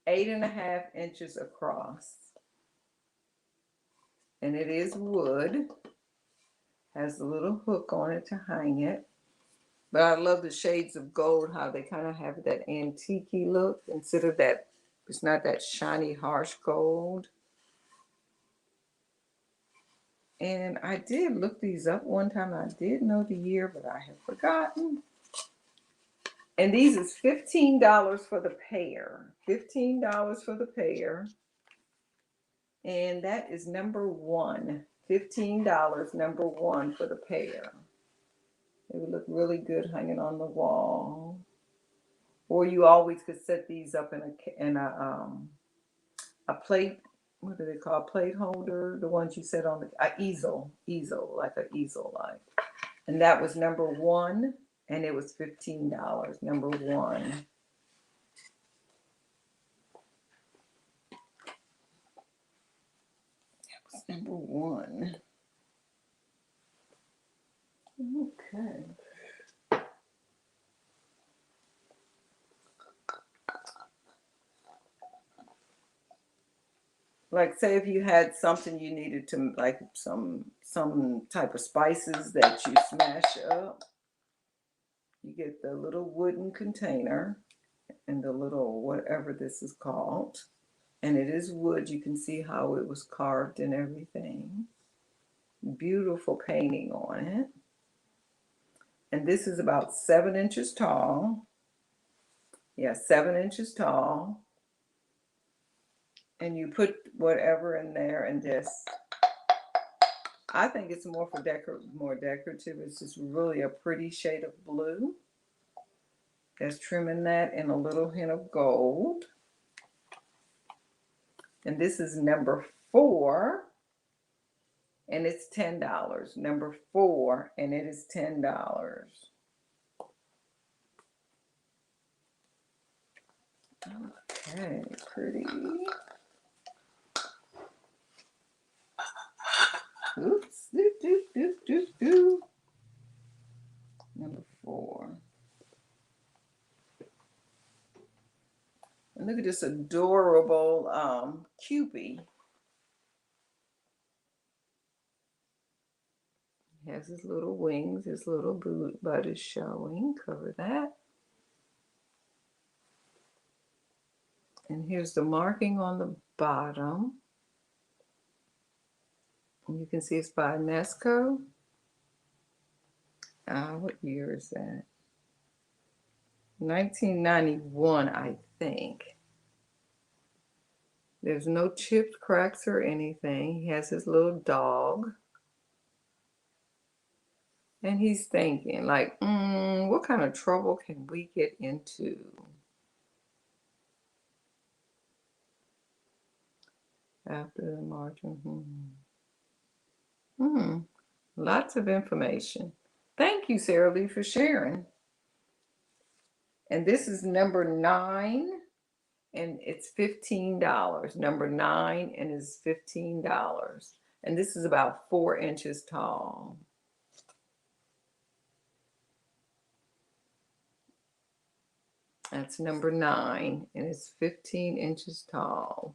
8.5 inches across. And it is wood. Has a little hook on it to hang it. But I love the shades of gold, how they kind of have that antique look instead of that, it's not that shiny, harsh gold. And I did look these up one time. I did know the year, but I have forgotten. And these is $15 for the pair. $15 for the pair. And that is number one. $15, number one for the pair. They would look really good hanging on the wall. Or you always could set these up in a plate. What do they call plate holder? The ones you set on the easel, like an easel, like. And that was number one, and it was $15. Number one. That was number one. Okay. Like say if you had something you needed to like some type of spices that you smash up, you get the little wooden container and the little whatever this is called, and it is wood. You can see how it was carved and everything. Beautiful painting on it. And this is about 7 inches tall. Yeah, 7 inches tall. And you put whatever in there and just, I think it's more for more decorative. It's just really a pretty shade of blue. That's trimming that in a little hint of gold. And this is number 4. And it's $10. Number 4, and it is $10. Okay, pretty. Oops, do. Number 4. And look at this adorable Kewpie. He has his little wings, his little butt is showing. Cover that. And here's the marking on the bottom. And you can see it's by Nesco. What year is that? 1991, I think. There's no chipped cracks or anything. He has his little dog. And he's thinking, like, what kind of trouble can we get into? After the margin. Lots of information. Thank you, Sarah Lee, for sharing. And this is number 9, and it's $15. Number 9, and it's $15. And this is about 4 inches tall. That's number 9, and it's 15 inches tall.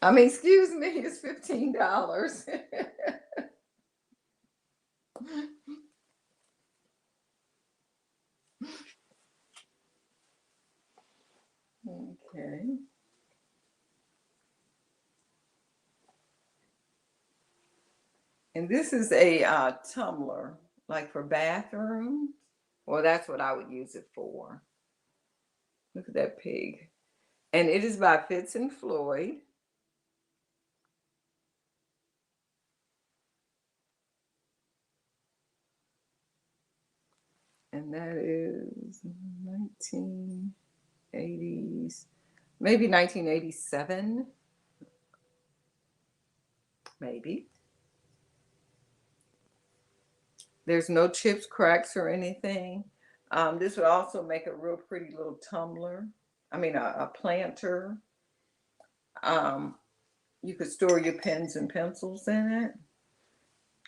I mean, excuse me, it's $15. Okay. And this is a tumbler, like for bathroom. Well, that's what I would use it for. Look at that pig. And it is by Fitz and Floyd. And that is 1980s, maybe 1987, maybe. There's no chips, cracks, or anything. This would also make a real pretty little tumbler. I mean, a planter. Um, you could store your pens and pencils in it.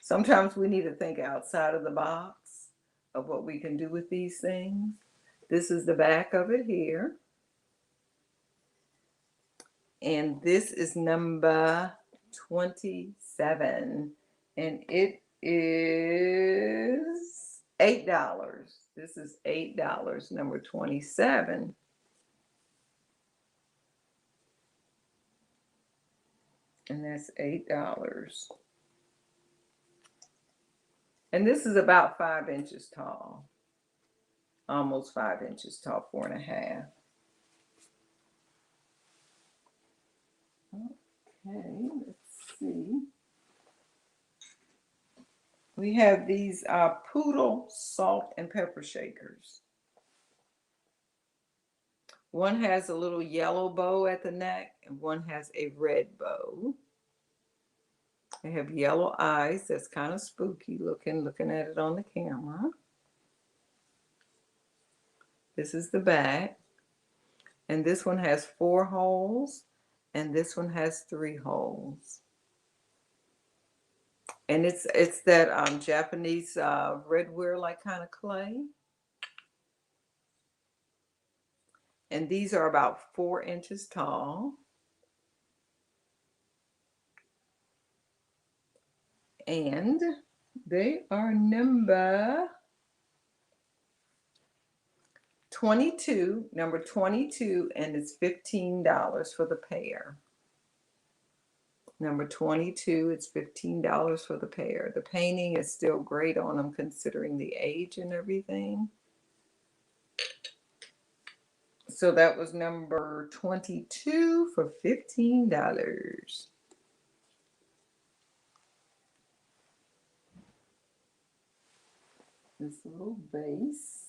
Sometimes we need to think outside of the box of what we can do with these things. This is the back of it here. And this is number 27. And it is $8. This is $8, number 27. And that's $8. And this is about 5 inches tall. Almost 5 inches tall, 4.5. Okay, let's see. We have these Poodle salt and pepper shakers. One has a little yellow bow at the neck, and one has a red bow. They have yellow eyes. That's kind of spooky looking at it on the camera. This is the back. And this one has 4 holes, and this one has 3 holes. And it's that Japanese redware like kind of clay. And these are about 4 inches tall. And they are number 22, number 22, and it's $15 for the pair. Number 22, it's $15 for the pair. The painting is still great on them considering the age and everything. So that was number 22 for $15. This little vase.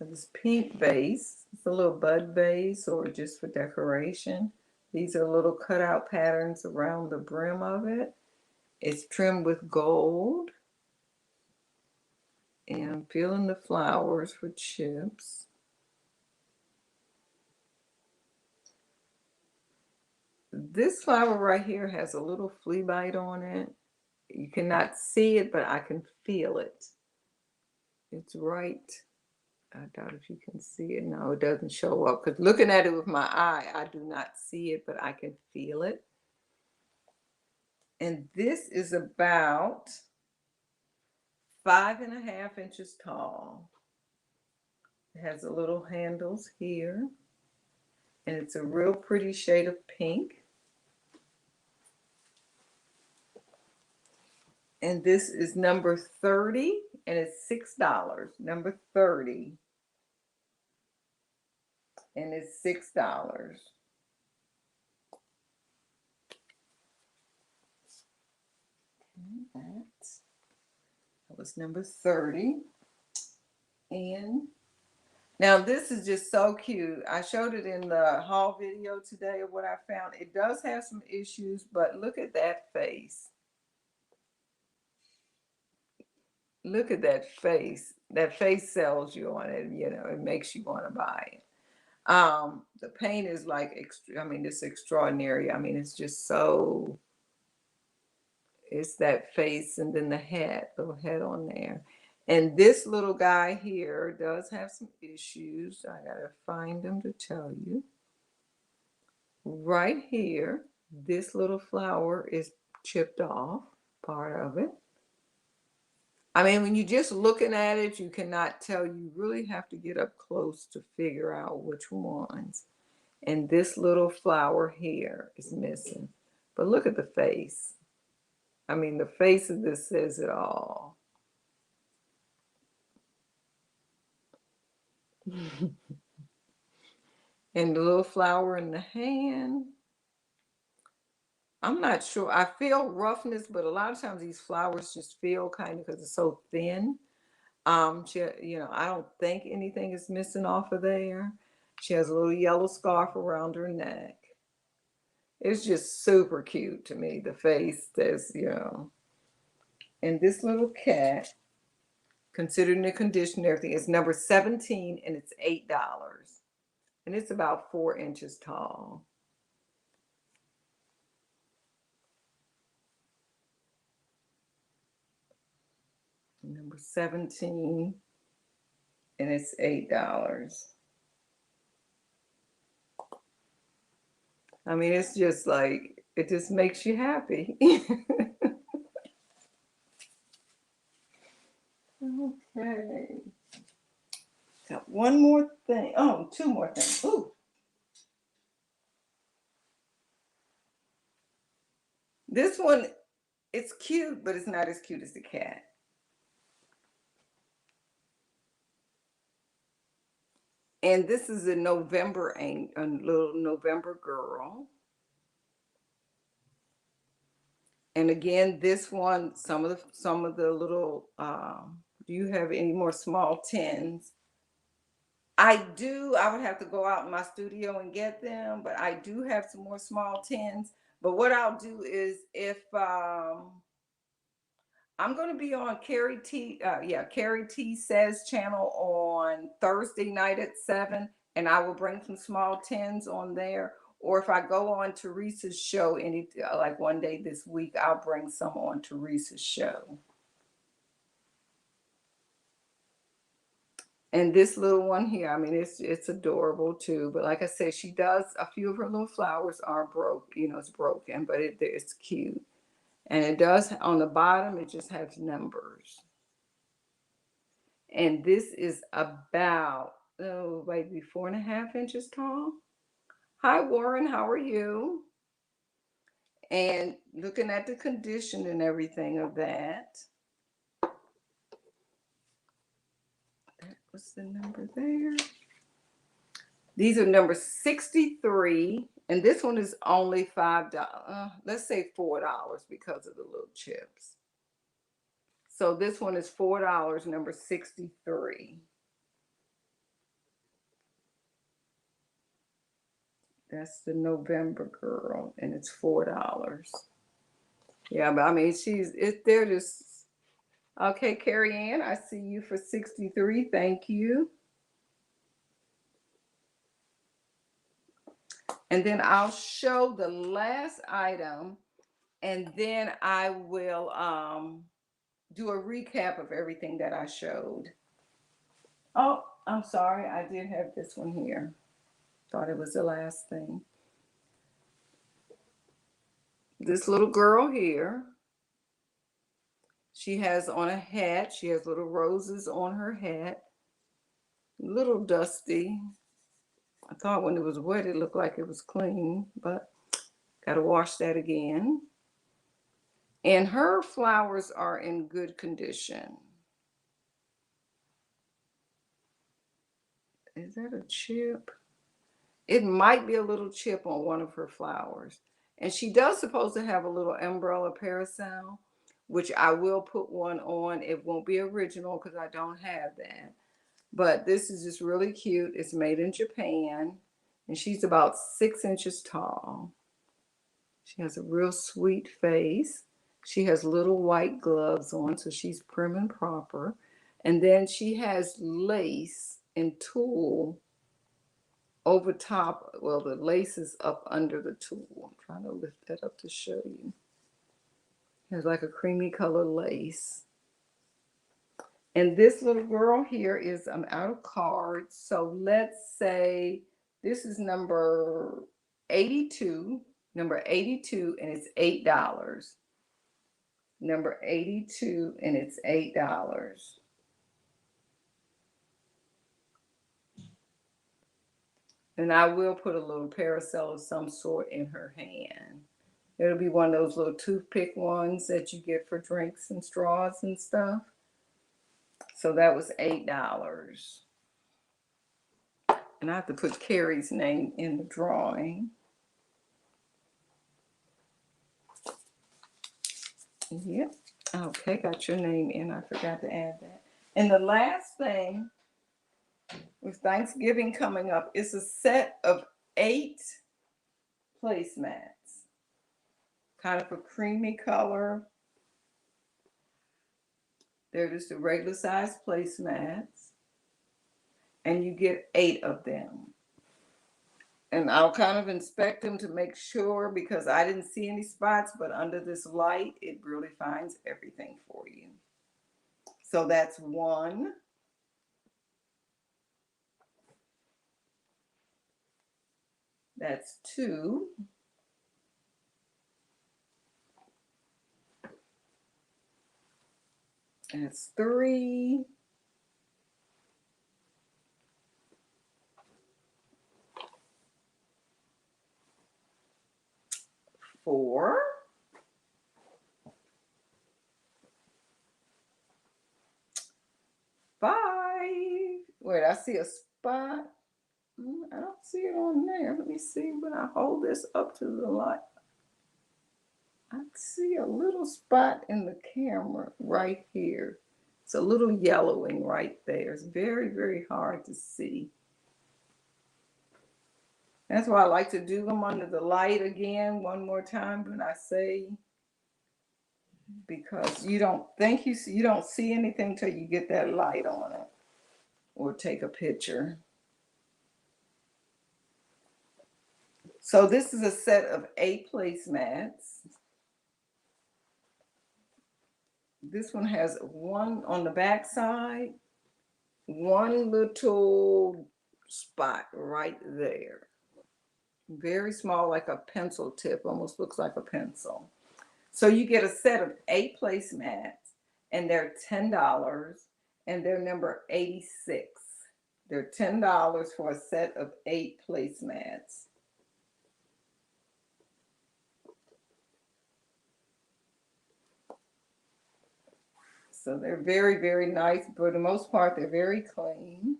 This pink vase. It's a little bud vase or just for decoration. These are little cutout patterns around the brim of it. It's trimmed with gold. And I'm peeling the flowers for chips. This flower right here has a little flea bite on it. You cannot see it, but I can feel it. It's right. I doubt if you can see it. No, it doesn't show up. Because looking at it with my eye, I do not see it, but I can feel it. And this is about 5.5 inches tall. It has a little handles here. And it's a real pretty shade of pink. And this is number 30, and it's $6. Number 30. And it's $6. That was number 30. And now this is just so cute. I showed it in the haul video today of what I found. It does have some issues, but look at that face. Look at that face. That face sells you on it. You know, it makes you want to buy it. The paint is like, it's extraordinary. I mean, it's just so, it's that face and then the head, little head on there. And this little guy here does have some issues. I gotta find them to tell you. Right here, this little flower is chipped off, part of it. I mean, when you're just looking at it, you cannot tell. You really have to get up close to figure out which ones. And this little flower here is missing. But look at the face. I mean, the face of this says it all. And the little flower in the hand. I'm not sure. I feel roughness, but a lot of times these flowers just feel kind of because it's so thin. I don't think anything is missing off of there. She has a little yellow scarf around her neck. It's just super cute to me. The face, and this little cat, considering the condition and everything, is number 17 and it's $8. And it's about 4 inches tall. Number 17 and it's $8. I mean, it's just like, it just makes you happy. Okay. Got one more thing. Oh, two more things. Ooh. This one, it's cute, but it's not as cute as the cat. And this is a little November girl. And again, this one, some of the little. Do you have any more small tins? I do. I would have to go out in my studio and get them, but I do have some more small tins. But what I'll do is if I'm going to be on Carrie T Says channel on Thursday night at 7, and I will bring some small tins on there. Or if I go on Teresa's show like one day this week, I'll bring some on Teresa's show. And this little one here, I mean, it's adorable too. But like I said, she does a few of her little flowers are broke, it's broken, but it's cute. And it does on the bottom, it just has numbers. And this is about maybe 4.5 inches tall. Hi Warren, how are you? And looking at the condition and everything of that. What's the number there? These are number 63, and this one is only $5. Let's say $4 because of the little chips. So this one is $4, number 63. That's the November girl, and it's $4. Yeah, but I mean, they're just okay. Carrie Ann, I see you for 63. Thank you. And then I'll show the last item, and then I will do a recap of everything that I showed. Oh, I'm sorry. I did have this one here. Thought it was the last thing. This little girl here, she has on a hat. She has little roses on her hat. A little dusty. I thought when it was wet, it looked like it was clean, but got to wash that again. And her flowers are in good condition. Is that a chip? It might be a little chip on one of her flowers. And she does supposed to have a little umbrella parasol, which I will put one on. It won't be original because I don't have that. But this is just really cute. It's made in Japan. And she's about 6 inches tall. She has a real sweet face. She has little white gloves on, so she's prim and proper. And then she has lace and tulle over top. Well, the lace is up under the tulle. I'm trying to lift that up to show you. It has like a creamy color lace. And this little girl here is, I'm out of cards. So let's say this is number 82. Number 82, and it's $8. Number 82, and it's $8. And I will put a little parasol of some sort in her hand. It'll be one of those little toothpick ones that you get for drinks and straws and stuff. So that was $8. And I have to put Carrie's name in the drawing. Yep. Okay, got your name in. I forgot to add that. And the last thing, with Thanksgiving coming up, is a set of 8 placemats. Kind of a creamy color. They're just the regular size placemats. And you get 8 of them. And I'll kind of inspect them to make sure, because I didn't see any spots, but under this light, it really finds everything for you. So that's 1. That's 2. That's 3. Four. 5. Wait, I see a spot. I don't see it on there. Let me see when I hold this up to the light. I see a little spot in the camera right here. It's a little yellowing right there. It's very, very hard to see. That's why I like to do them under the light again one more time when I say, because you don't see anything till you get that light on it or take a picture. So this is a set of 8 placemats. This one has one on the back side, one little spot right there. Very small, like a pencil tip, almost looks like a pencil. So you get a set of 8 placemats, and they're $10, and they're number 86. They're $10 for a set of 8 placemats. So they're very, very nice. For the most part, they're very clean.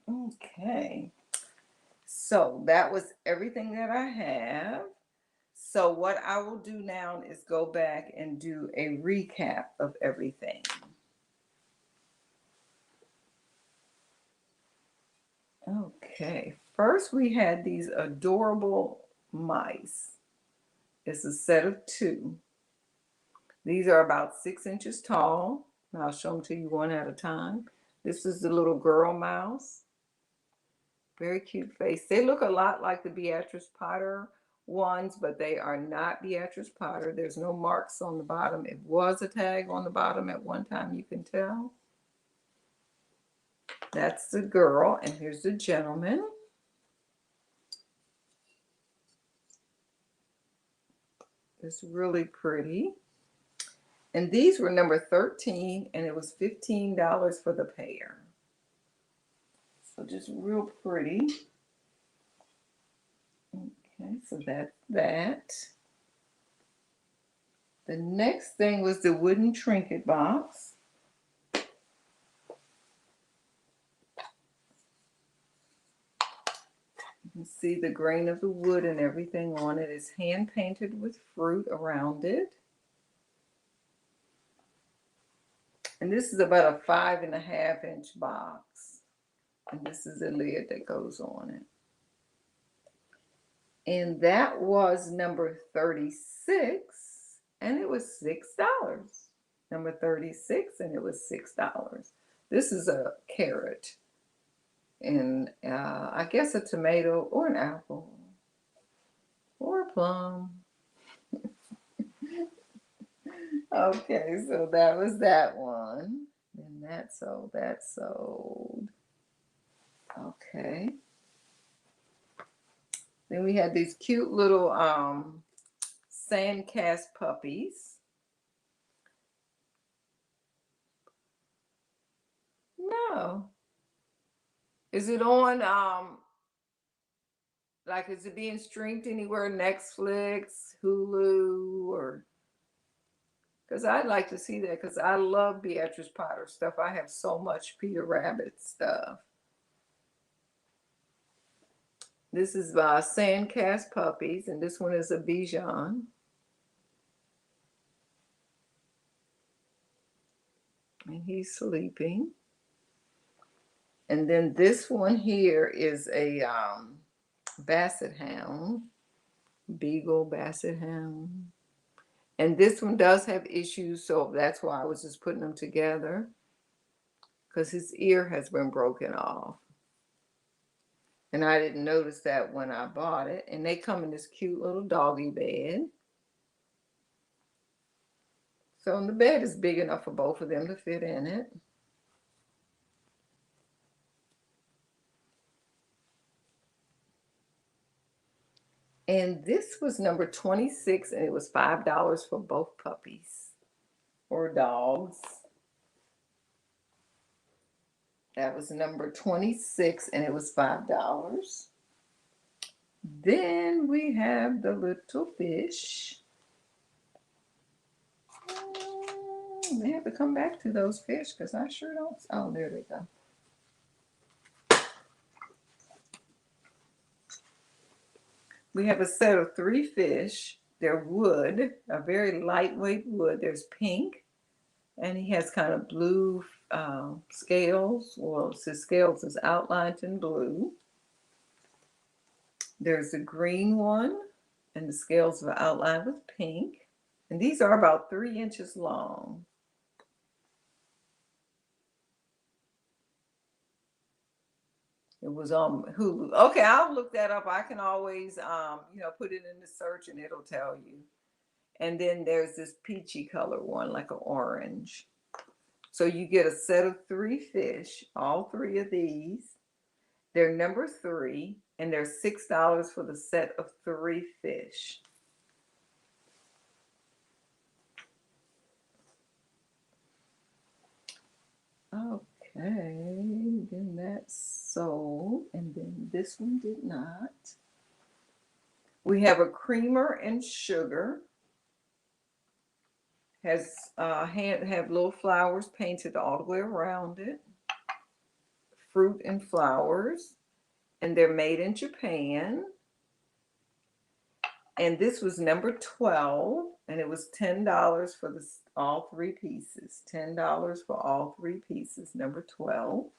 Okay. So that was everything that I have. So what I will do now is go back and do a recap of everything. Okay. First, we had these adorable mice. It's a set of 2. These are about 6 inches tall. And I'll show them to you one at a time. This is the little girl mouse. Very cute face. They look a lot like the Beatrice Potter ones, but they are not Beatrice Potter. There's no marks on the bottom. It was a tag on the bottom at one time, you can tell. That's the girl, and here's the gentleman. It's really pretty. And these were number 13, and it was $15 for the pair. So just real pretty. Okay, so that's that. The next thing was the wooden trinket box. You can see the grain of the wood and everything on it is hand painted with fruit around it. And this is about a 5.5-inch box. And this is the lid that goes on it. And that was number 36, and it was $6. Number 36, and it was $6. This is a carrot, and I guess a tomato or an apple or a plum. Okay, so that was that one. And that sold. Okay. Then we had these cute little sandcast puppies. No. Is it on like, is it being streamed anywhere? Netflix, Hulu, or Because I'd like to see that because I love Beatrice Potter stuff. I have so much Peter Rabbit stuff. This is by Sandcast Puppies, and this one is a Bichon. And he's sleeping. And then this one here is a Basset Hound, Beagle Basset Hound. And this one does have issues, so that's why I was just putting them together, because his ear has been broken off. And I didn't notice that when I bought it. And they come in this cute little doggy bed. So the bed is big enough for both of them to fit in it. And this was number 26, and it was $5 for both puppies or dogs. That was number 26, and it was $5. Then we have the little fish. They have to come back to those fish because I sure don't. Oh, there they go. We have a set of 3 fish. They're wood, a very lightweight wood. There's pink, and he has kind of blue scales. Well, his scales is outlined in blue. There's a green one, and the scales are outlined with pink. And these are about 3 inches long. It was on Hulu. Okay, I'll look that up. I can always, put it in the search and it'll tell you. And then there's this peachy color one, like an orange. So you get a set of 3 fish, all 3 of these. They're number 3, and they're $6 for the set of 3 fish. Okay, then that's sold, and then this one did not. We have a creamer and sugar. Has have little flowers painted all the way around it. Fruit and flowers, and they're made in Japan. And this was number 12, and it was $10 for all 3 pieces. $10 for all 3 pieces, number 12.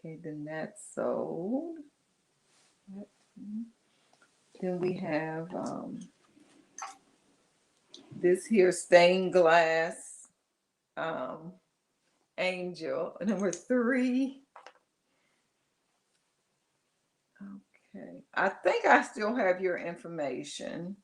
Okay, then that's sold. Then we have this here stained glass angel, number 3. Okay, I think I still have your information.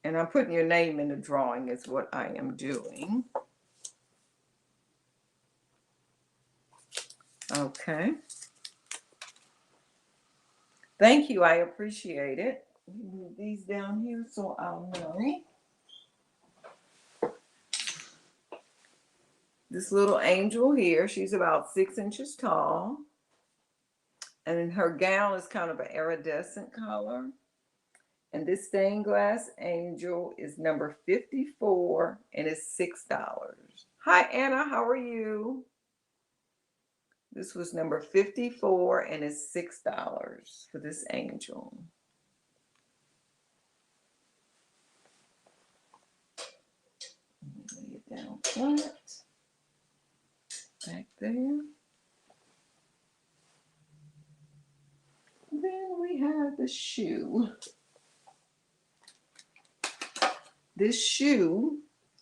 And I'm putting your name in the drawing is what I am doing. Okay. Thank you. I appreciate it. Move these down here so I'll know. This little angel here, she's about 6 inches tall. And her gown is kind of an iridescent color. And this stained glass angel is number 54, and it's $6. Hi, Anna. How are you? This was number 54, and it's $6 for this angel. Lay it down flat. Back there. Then we have the shoe. This shoe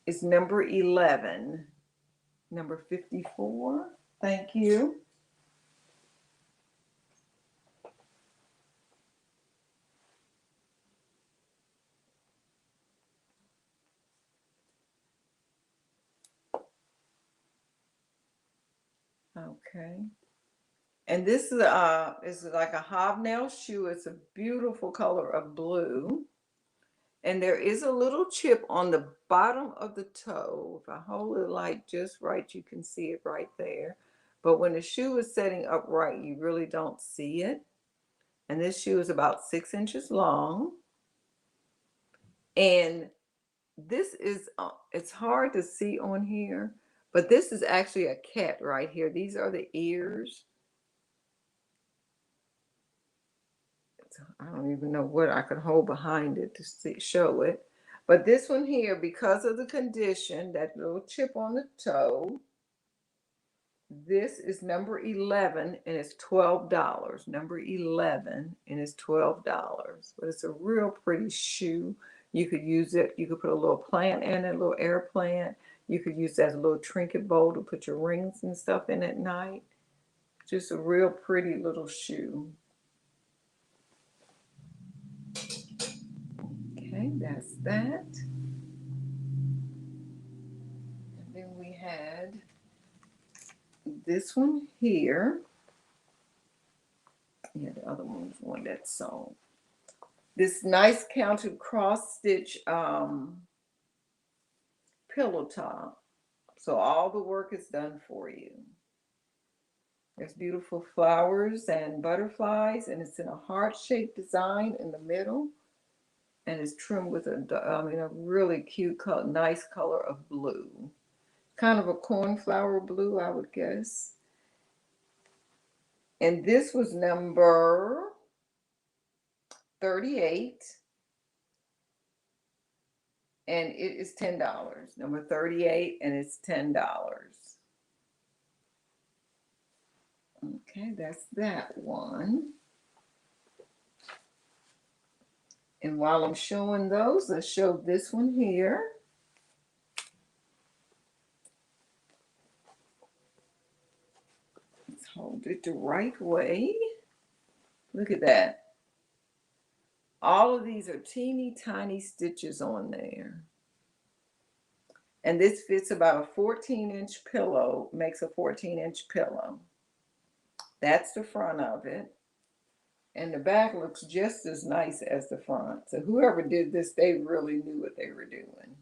is number 11. Number 54. Thank you. Okay. And this is like a hobnail shoe. It's a beautiful color of blue. And there is a little chip on the bottom of the toe. If I hold it like just right, you can see it right there. But when the shoe is setting upright, you really don't see it. And this shoe is about 6 inches long. And this is, it's hard to see on here, but this is actually a cat right here. These are the ears. I don't even know what I could hold behind it to show it. But this one here, because of the condition, that little chip on the toe, this is number 11 and it's $12. Number 11 and it's $12. But it's a real pretty shoe. You could use it, you could put a little plant in it, a little air plant. You could use that as a little trinket bowl to put your rings and stuff in at night. Just a real pretty little shoe. Okay, that's that. And then we had this one here. Yeah, the other one was one that's sewn. This nice counted cross stitch pillow top. So all the work is done for you. There's beautiful flowers and butterflies, and it's in a heart-shaped design in the middle, and it's trimmed with a really cute color, nice color of blue, kind of a cornflower blue, I would guess. And this was number 38, and it is $10. Number 38, and it's $10. Okay, that's that one. And while I'm showing those, let's show this one here. Let's hold it the right way. Look at that. All of these are teeny tiny stitches on there. And this fits about a 14-inch pillow, makes a 14-inch pillow. That's the front of it. And the back looks just as nice as the front. So whoever did this, they really knew what they were doing.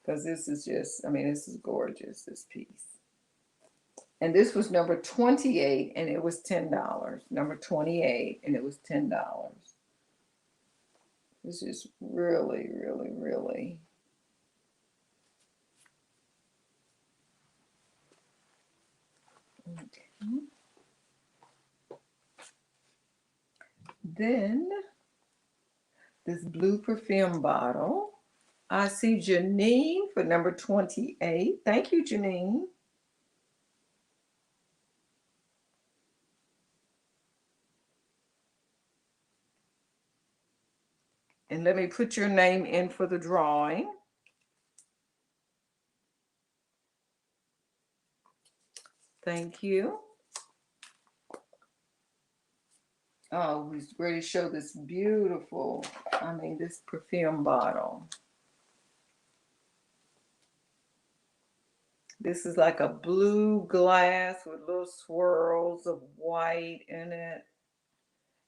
Because this is just, this is gorgeous, this piece. And this was number 28, and it was $10. Number 28, and it was $10. This is really, really, really. Okay. Then this blue perfume bottle. I see Janine for number 28. Thank you, Janine. And let me put your name in for the drawing. Thank you. Oh, he's ready to show this beautiful, this perfume bottle. This is like a blue glass with little swirls of white in it.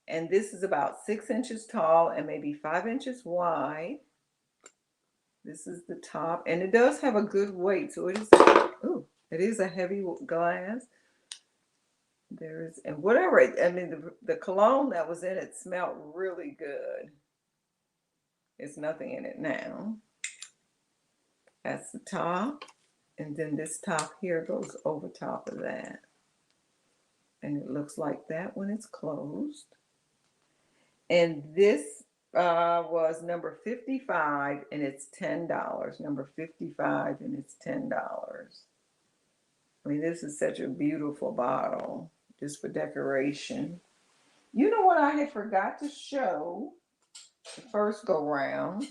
And this is about 6 inches tall and maybe 5 inches wide. This is the top, and it does have a good weight. So it is a heavy glass. And whatever, the cologne that was in it smelled really good. There's nothing in it now. That's the top. And then this top here goes over top of that. And it looks like that when it's closed. And this was number 55, and it's $10. Number 55, and it's $10. This is such a beautiful bottle, just for decoration. You know what I had forgot to show the first go round?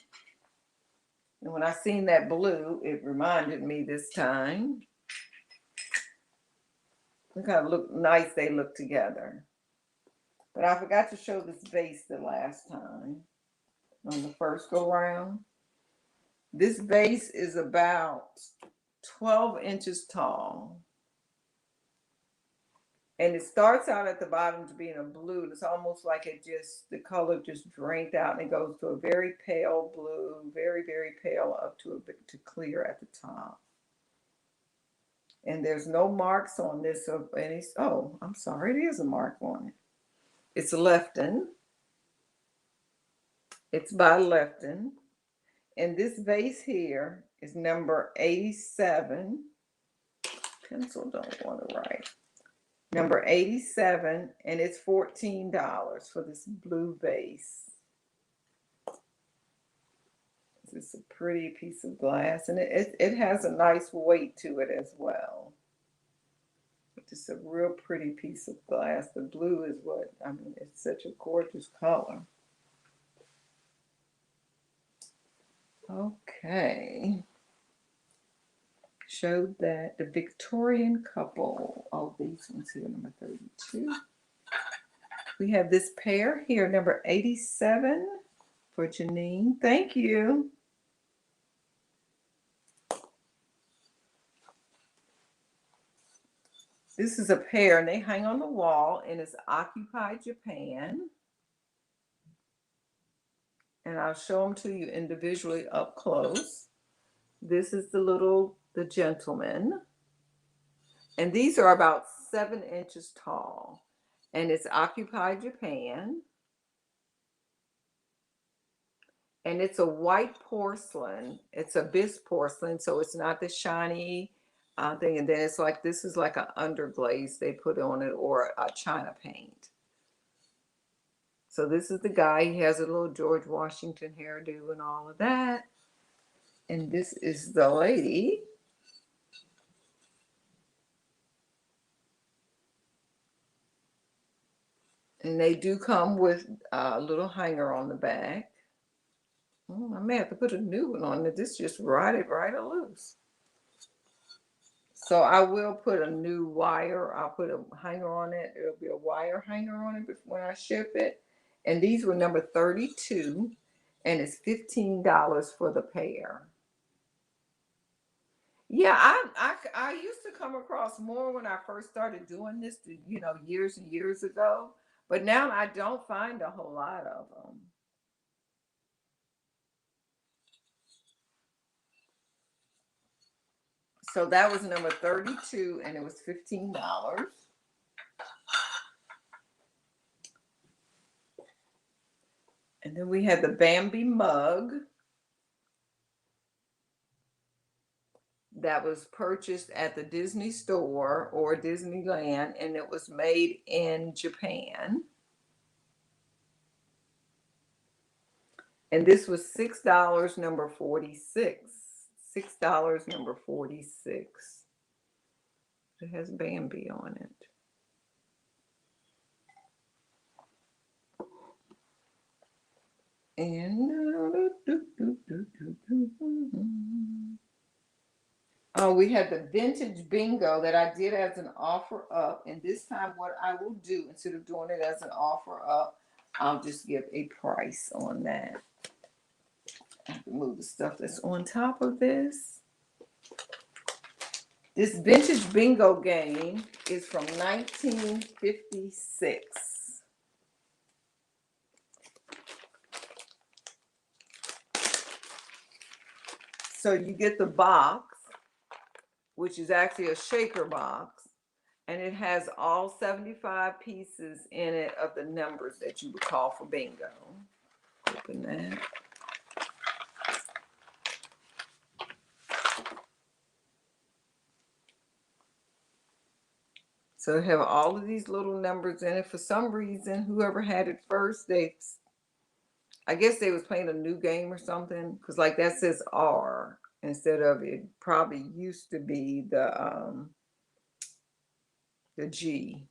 And when I seen that blue, it reminded me this time. Look how nice they look together. But I forgot to show this vase the last time on the first go round. This vase is about 12 inches tall. And it starts out at the bottom to being a blue. And it's almost like the color just drained out and it goes to a very pale blue, very, very pale up to a bit to clear at the top. And there's no marks on this of any, oh, I'm sorry, it is a mark on it. It's Lefton. It's by Lefton. And this vase here is number 87. Pencil don't want to write. Number 87, and it's $14 for this blue vase. It's a pretty piece of glass, and it has a nice weight to it as well. Just a real pretty piece of glass. The blue is what, I mean, it's such a gorgeous color. Okay. Showed that the Victorian couple, oh, these ones here, number 32. We have this pair here, number 87 for Janine. Thank you. This is a pair, and they hang on the wall, and it's Occupy Japan. And I'll show them to you individually up close. This is the gentleman. And these are about 7 inches tall. And it's Occupy Japan. And it's a white porcelain. It's a bisque porcelain, so it's not the shiny thing. And then it's like, this is like an underglaze they put on it, or a China paint. So this is the guy. He has a little George Washington hairdo and all of that. And this is the lady. And they do come with a little hanger on the back. I may have to put a new one on it. This just rotted right loose. So I will put a new wire. I'll put a hanger on it. It'll be a wire hanger on it when I ship it. And these were number 32. And it's $15 for the pair. Yeah, I used to come across more when I first started doing this, years and years ago. But now I don't find a whole lot of them. So that was number 32, and it was $15. And then we had the Bambi mug that was purchased at the Disney store or Disneyland, and it was made in Japan. And this was $6, number 46. $6, number 46. It has Bambi on it. And we had the vintage bingo that I did as an offer up. And this time what I will do, instead of doing it as an offer up, I'll just give a price on that. I have to move the stuff that's on top of this. This vintage bingo game is from 1956. So you get the box, which is actually a shaker box, and it has all 75 pieces in it of the numbers that you would call for bingo. Open that. So they have all of these little numbers in it. For some reason, whoever had it first, I guess they was playing a new game or something, because like that says R instead of, it probably used to be the G.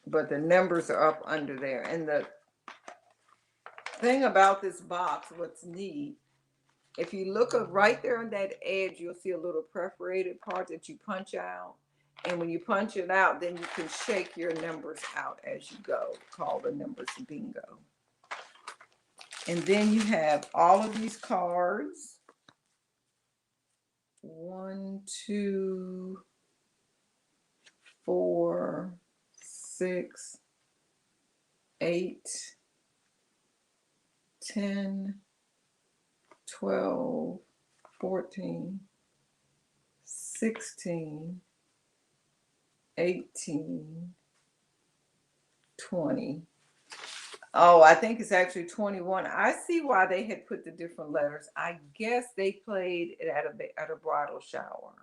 But the numbers are up under there. And the thing about this box, what's neat, if you look up right there on that edge, you'll see a little perforated part that you punch out. And when you punch it out, then you can shake your numbers out as you go, called the numbers bingo. And then you have all of these cards. 1, 2, 4, 6, 8, 10, 12, 14, 16, 18, 20. Oh, I think it's actually 21. I see why they had put the different letters. I guess they played it at a bridal shower.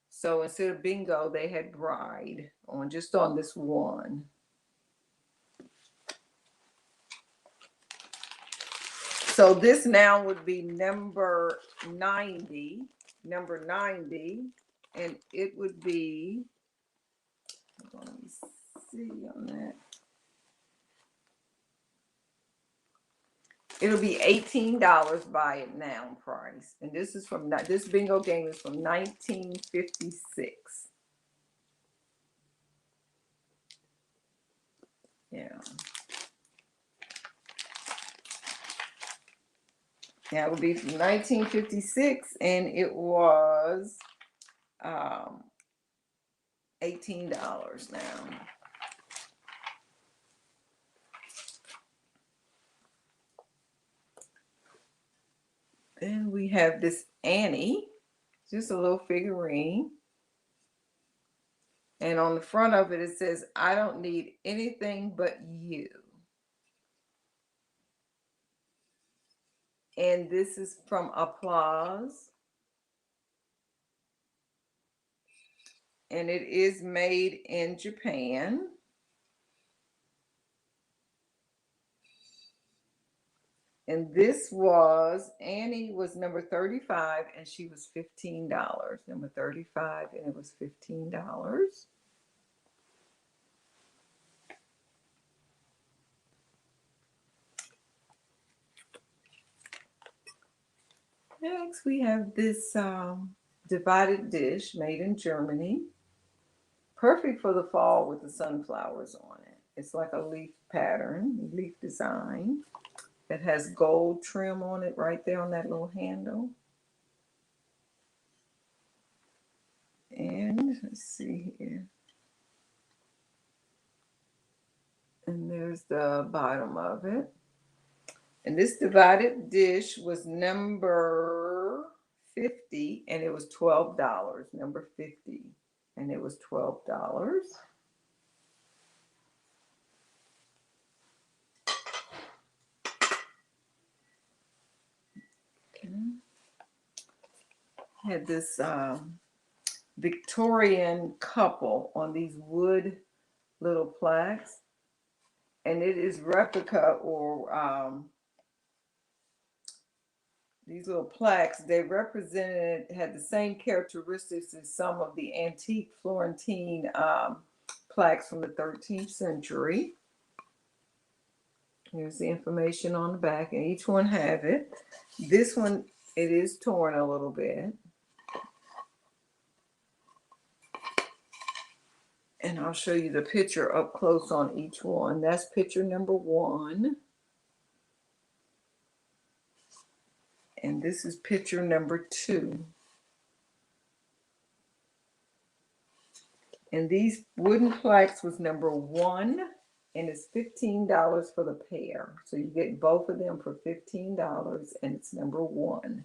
So instead of bingo, they had bride on just on this one. So this now would be number 90, and it would be, let me see on that. It'll be $18 buy it now price. And this is from, this bingo game is from 1956. Yeah. Yeah, it would be from 1956, and it was $18 now. Then we have this Annie, just a little figurine. And on the front of it, it says, I don't need anything but you. And this is from Applause. And it is made in Japan. And this was, Annie was number 35, and she was $15. Number 35, and it was $15. Next, we have this divided dish made in Germany. Perfect for the fall with the sunflowers on it. It's like a leaf pattern, leaf design. It has gold trim on it right there on that little handle. And let's see here. And there's the bottom of it. And this divided dish was number 50, and it was $12. Number 50, and it was $12. Okay. Had this Victorian couple on these wood little plaques, and it is replica, or these little plaques, they represented, had the same characteristics as some of the antique Florentine plaques from the 13th century. Here's the information on the back, and each one have it. This one, it is torn a little bit. And I'll show you the picture up close on each one. That's picture number 1. And this is picture number 2. And these wooden plaques was number 1, and it's $15 for the pair. So you get both of them for $15, and it's number 1.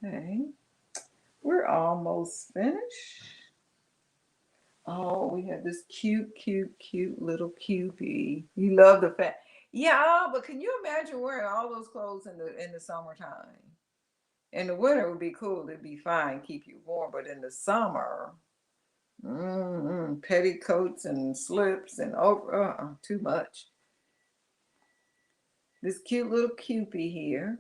Okay. We're almost finished. Oh, we have this cute little Cupid. You love the fact. Yeah, but can you imagine wearing all those clothes in the summertime? In the winter it would be cool, it'd be fine, keep you warm, but in the summer, petticoats and slips and over, too much. This cute little Cupid here,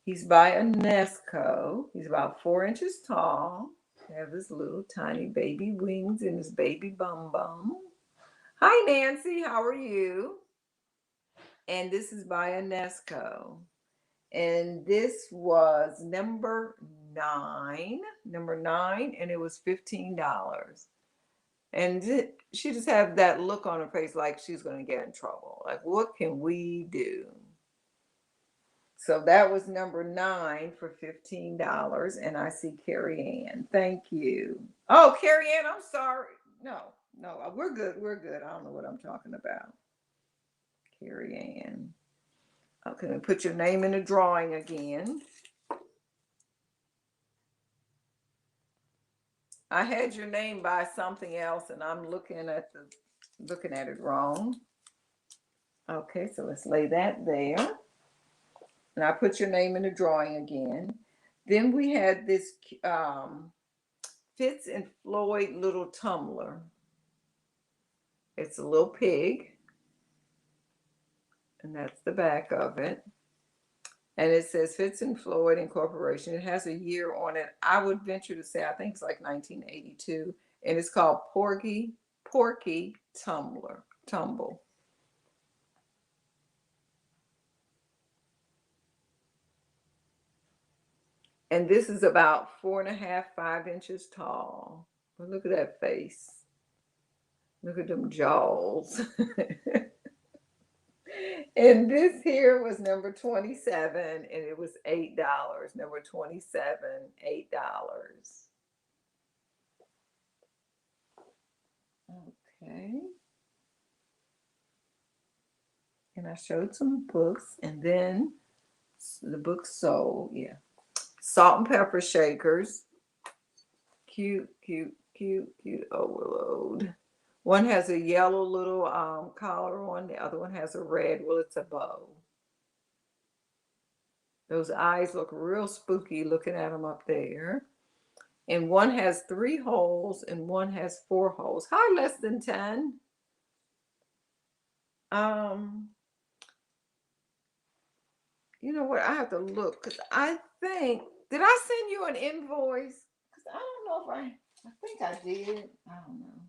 he's by Unesco. He's about 4 inches tall. They have his little tiny baby wings and his baby bum bum. Hi Nancy, how are you? And this is by Unesco. And this was number 9, and it was $15. And she just had that look on her face like she's going to get in trouble. Like, what can we do? So that was number 9 for $15. And I see Carrie Ann. Thank you. Oh, Carrie Ann, I'm sorry. No, we're good. We're good. I don't know what I'm talking about. Carrie Ann. Okay, put your name in the drawing again. I had your name by something else, and I'm looking at it wrong. Okay, so let's lay that there. And I put your name in the drawing again. Then we had this Fitz and Floyd little tumbler. It's a little pig, and that's the back of it. And it says Fitz and Floyd Incorporation. It has a year on it. I would venture to say I think it's like 1982, and it's called Porky Tumble. And this is about 4.5, 5 inches tall. Well, look at that face. Look at them jaws. And this here was number 27, and it was $8. Number 27, $8. Okay. And I showed some books, and then the book sold. Yeah. Salt and pepper shakers. Cute overload. One has a yellow little collar on, the other one has a red. Well, it's a bow. Those eyes look real spooky looking at them up there. And one has 3 holes and one has 4 holes. Hi, less than 10. You know what? I have to look because I think, did I send you an invoice? Because I don't know if I think I did. I don't know.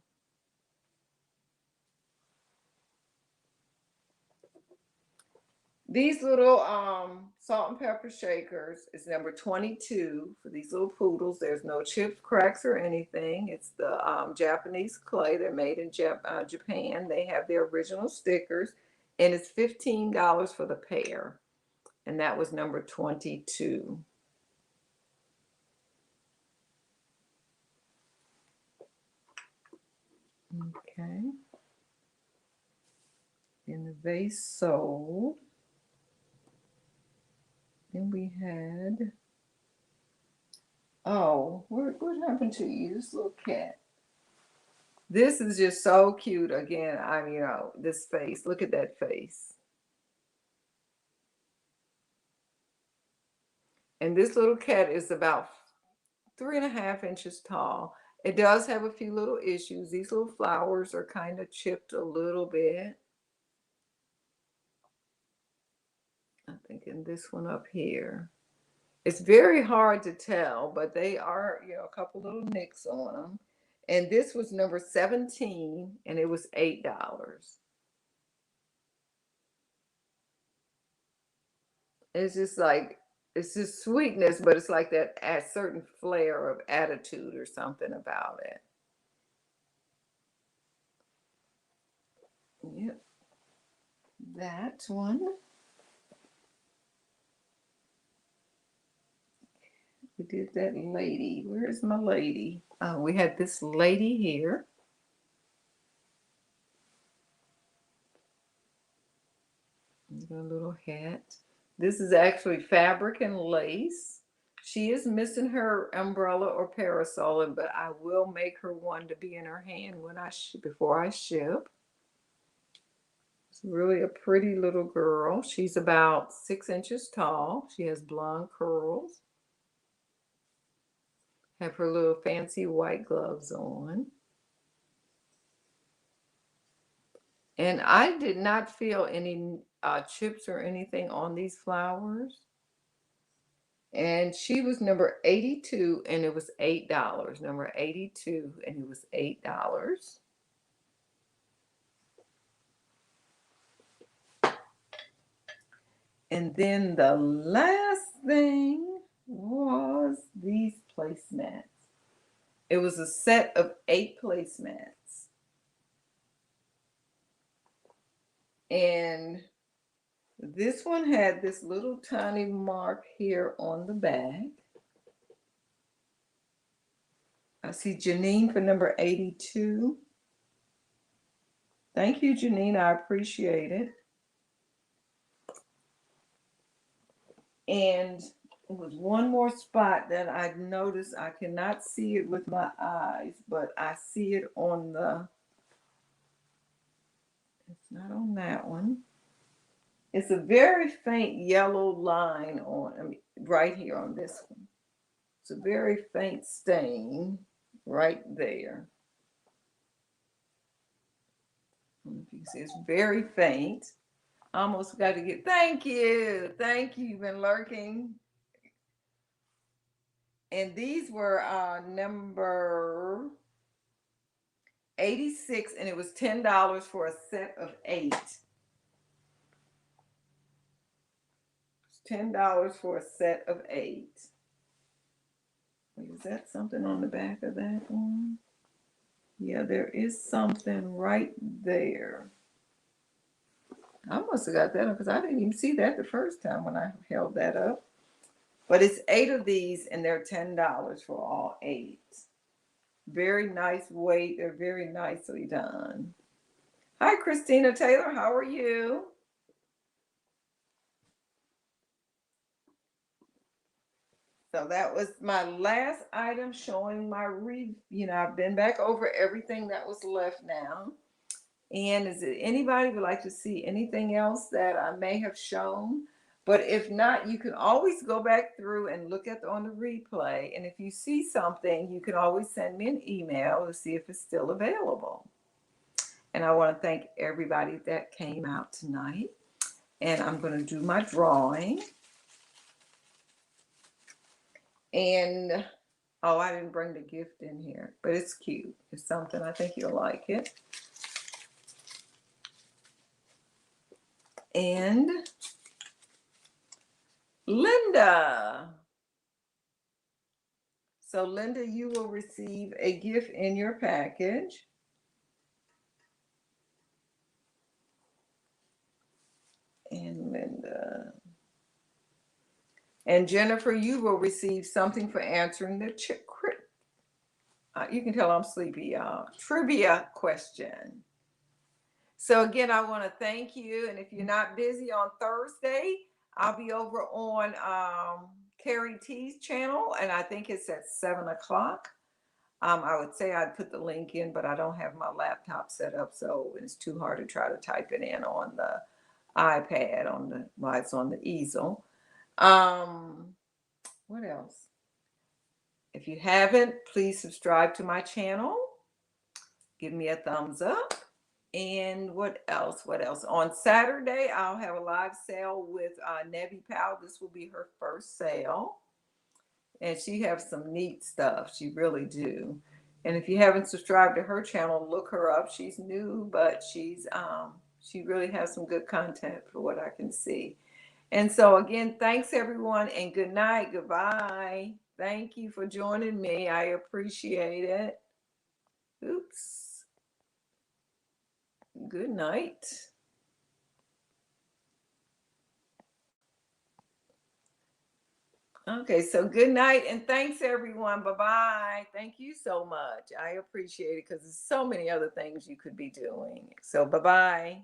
These little salt and pepper shakers is number 22 for these little poodles. There's no chips, cracks, or anything. It's the Japanese clay. They're made in Japan. They have their original stickers, and it's $15 for the pair. And that was number 22. Okay. And the vase sold. Then we had, oh, what happened to you? This little cat. This is just so cute. Again, this face. Look at that face. And this little cat is about 3.5 inches tall. It does have a few little issues. These little flowers are kind of chipped a little bit. I'm thinking this one up here. It's very hard to tell, but they are, a couple little nicks on them. And this was number 17, and it was $8. It's just like, it's just sweetness, but it's like that a certain flair of attitude or something about it. Yep. That one. We did that lady. Where's my lady? We had this lady here. A little hat. This is actually fabric and lace. She is missing her umbrella or parasol, but I will make her one to be in her hand before I ship. It's really a pretty little girl. She's about 6 inches tall. She has blonde curls. Have her little fancy white gloves on. And I did not feel any chips or anything on these flowers. And she was number 82, and it was $8. Number 82, and it was $8. And then the last thing was these placemats. It was a set of 8 placemats. And This one had this little tiny mark here on the back. I see Janine for number 82. Thank you, Janine. I appreciate it. And there was one more spot that I noticed. I cannot see it with my eyes, but I see it on the, it's not on that one. It's a very faint yellow line on, right here on this one. It's a very faint stain right there. I don't know if you can see, it's very faint. Almost got to get, thank you. You've been lurking. And these were number 86, and it was $10 for a set of 8. It's $10 for a set of 8. Wait, is that something on the back of that one? Yeah, there is something right there. I must have got that because I didn't even see that the first time when I held that up. But it's 8 of these, and they're $10 for all 8. Very nice weight. They're very nicely done. Hi, Christina Taylor. How are you? So that was my last item showing my I've been back over everything that was left now. And is it anybody would like to see anything else that I may have shown? But if not, you can always go back through and look at on the replay. And if you see something, you can always send me an email to see if it's still available. And I want to thank everybody that came out tonight. And I'm going to do my drawing. And, oh, I didn't bring the gift in here, but it's cute. It's something, I think you'll like it. And Linda. So Linda, you will receive a gift in your package. And Linda. And Jennifer, you will receive something for answering the you can tell I'm sleepy, y'all. Trivia question. So again, I want to thank you. And if you're not busy on Thursday, I'll be over on Carrie T's channel, and I think it's at 7 o'clock. I would say I'd put the link in, but I don't have my laptop set up, so it's too hard to try to type it in on the iPad while it's on the easel. What else? If you haven't, please subscribe to my channel. Give me a thumbs up. And what else? On Saturday, I'll have a live sale with Nevi Powell. This will be her first sale. And she has some neat stuff. She really do. And if you haven't subscribed to her channel, look her up. She's new, but she really has some good content for what I can see. And so again, thanks everyone, and good night. Goodbye. Thank you for joining me. I appreciate it. Oops. Good night. Okay, so good night, and thanks everyone. Bye-bye. Thank you so much. I appreciate it because there's so many other things you could be doing. So bye-bye.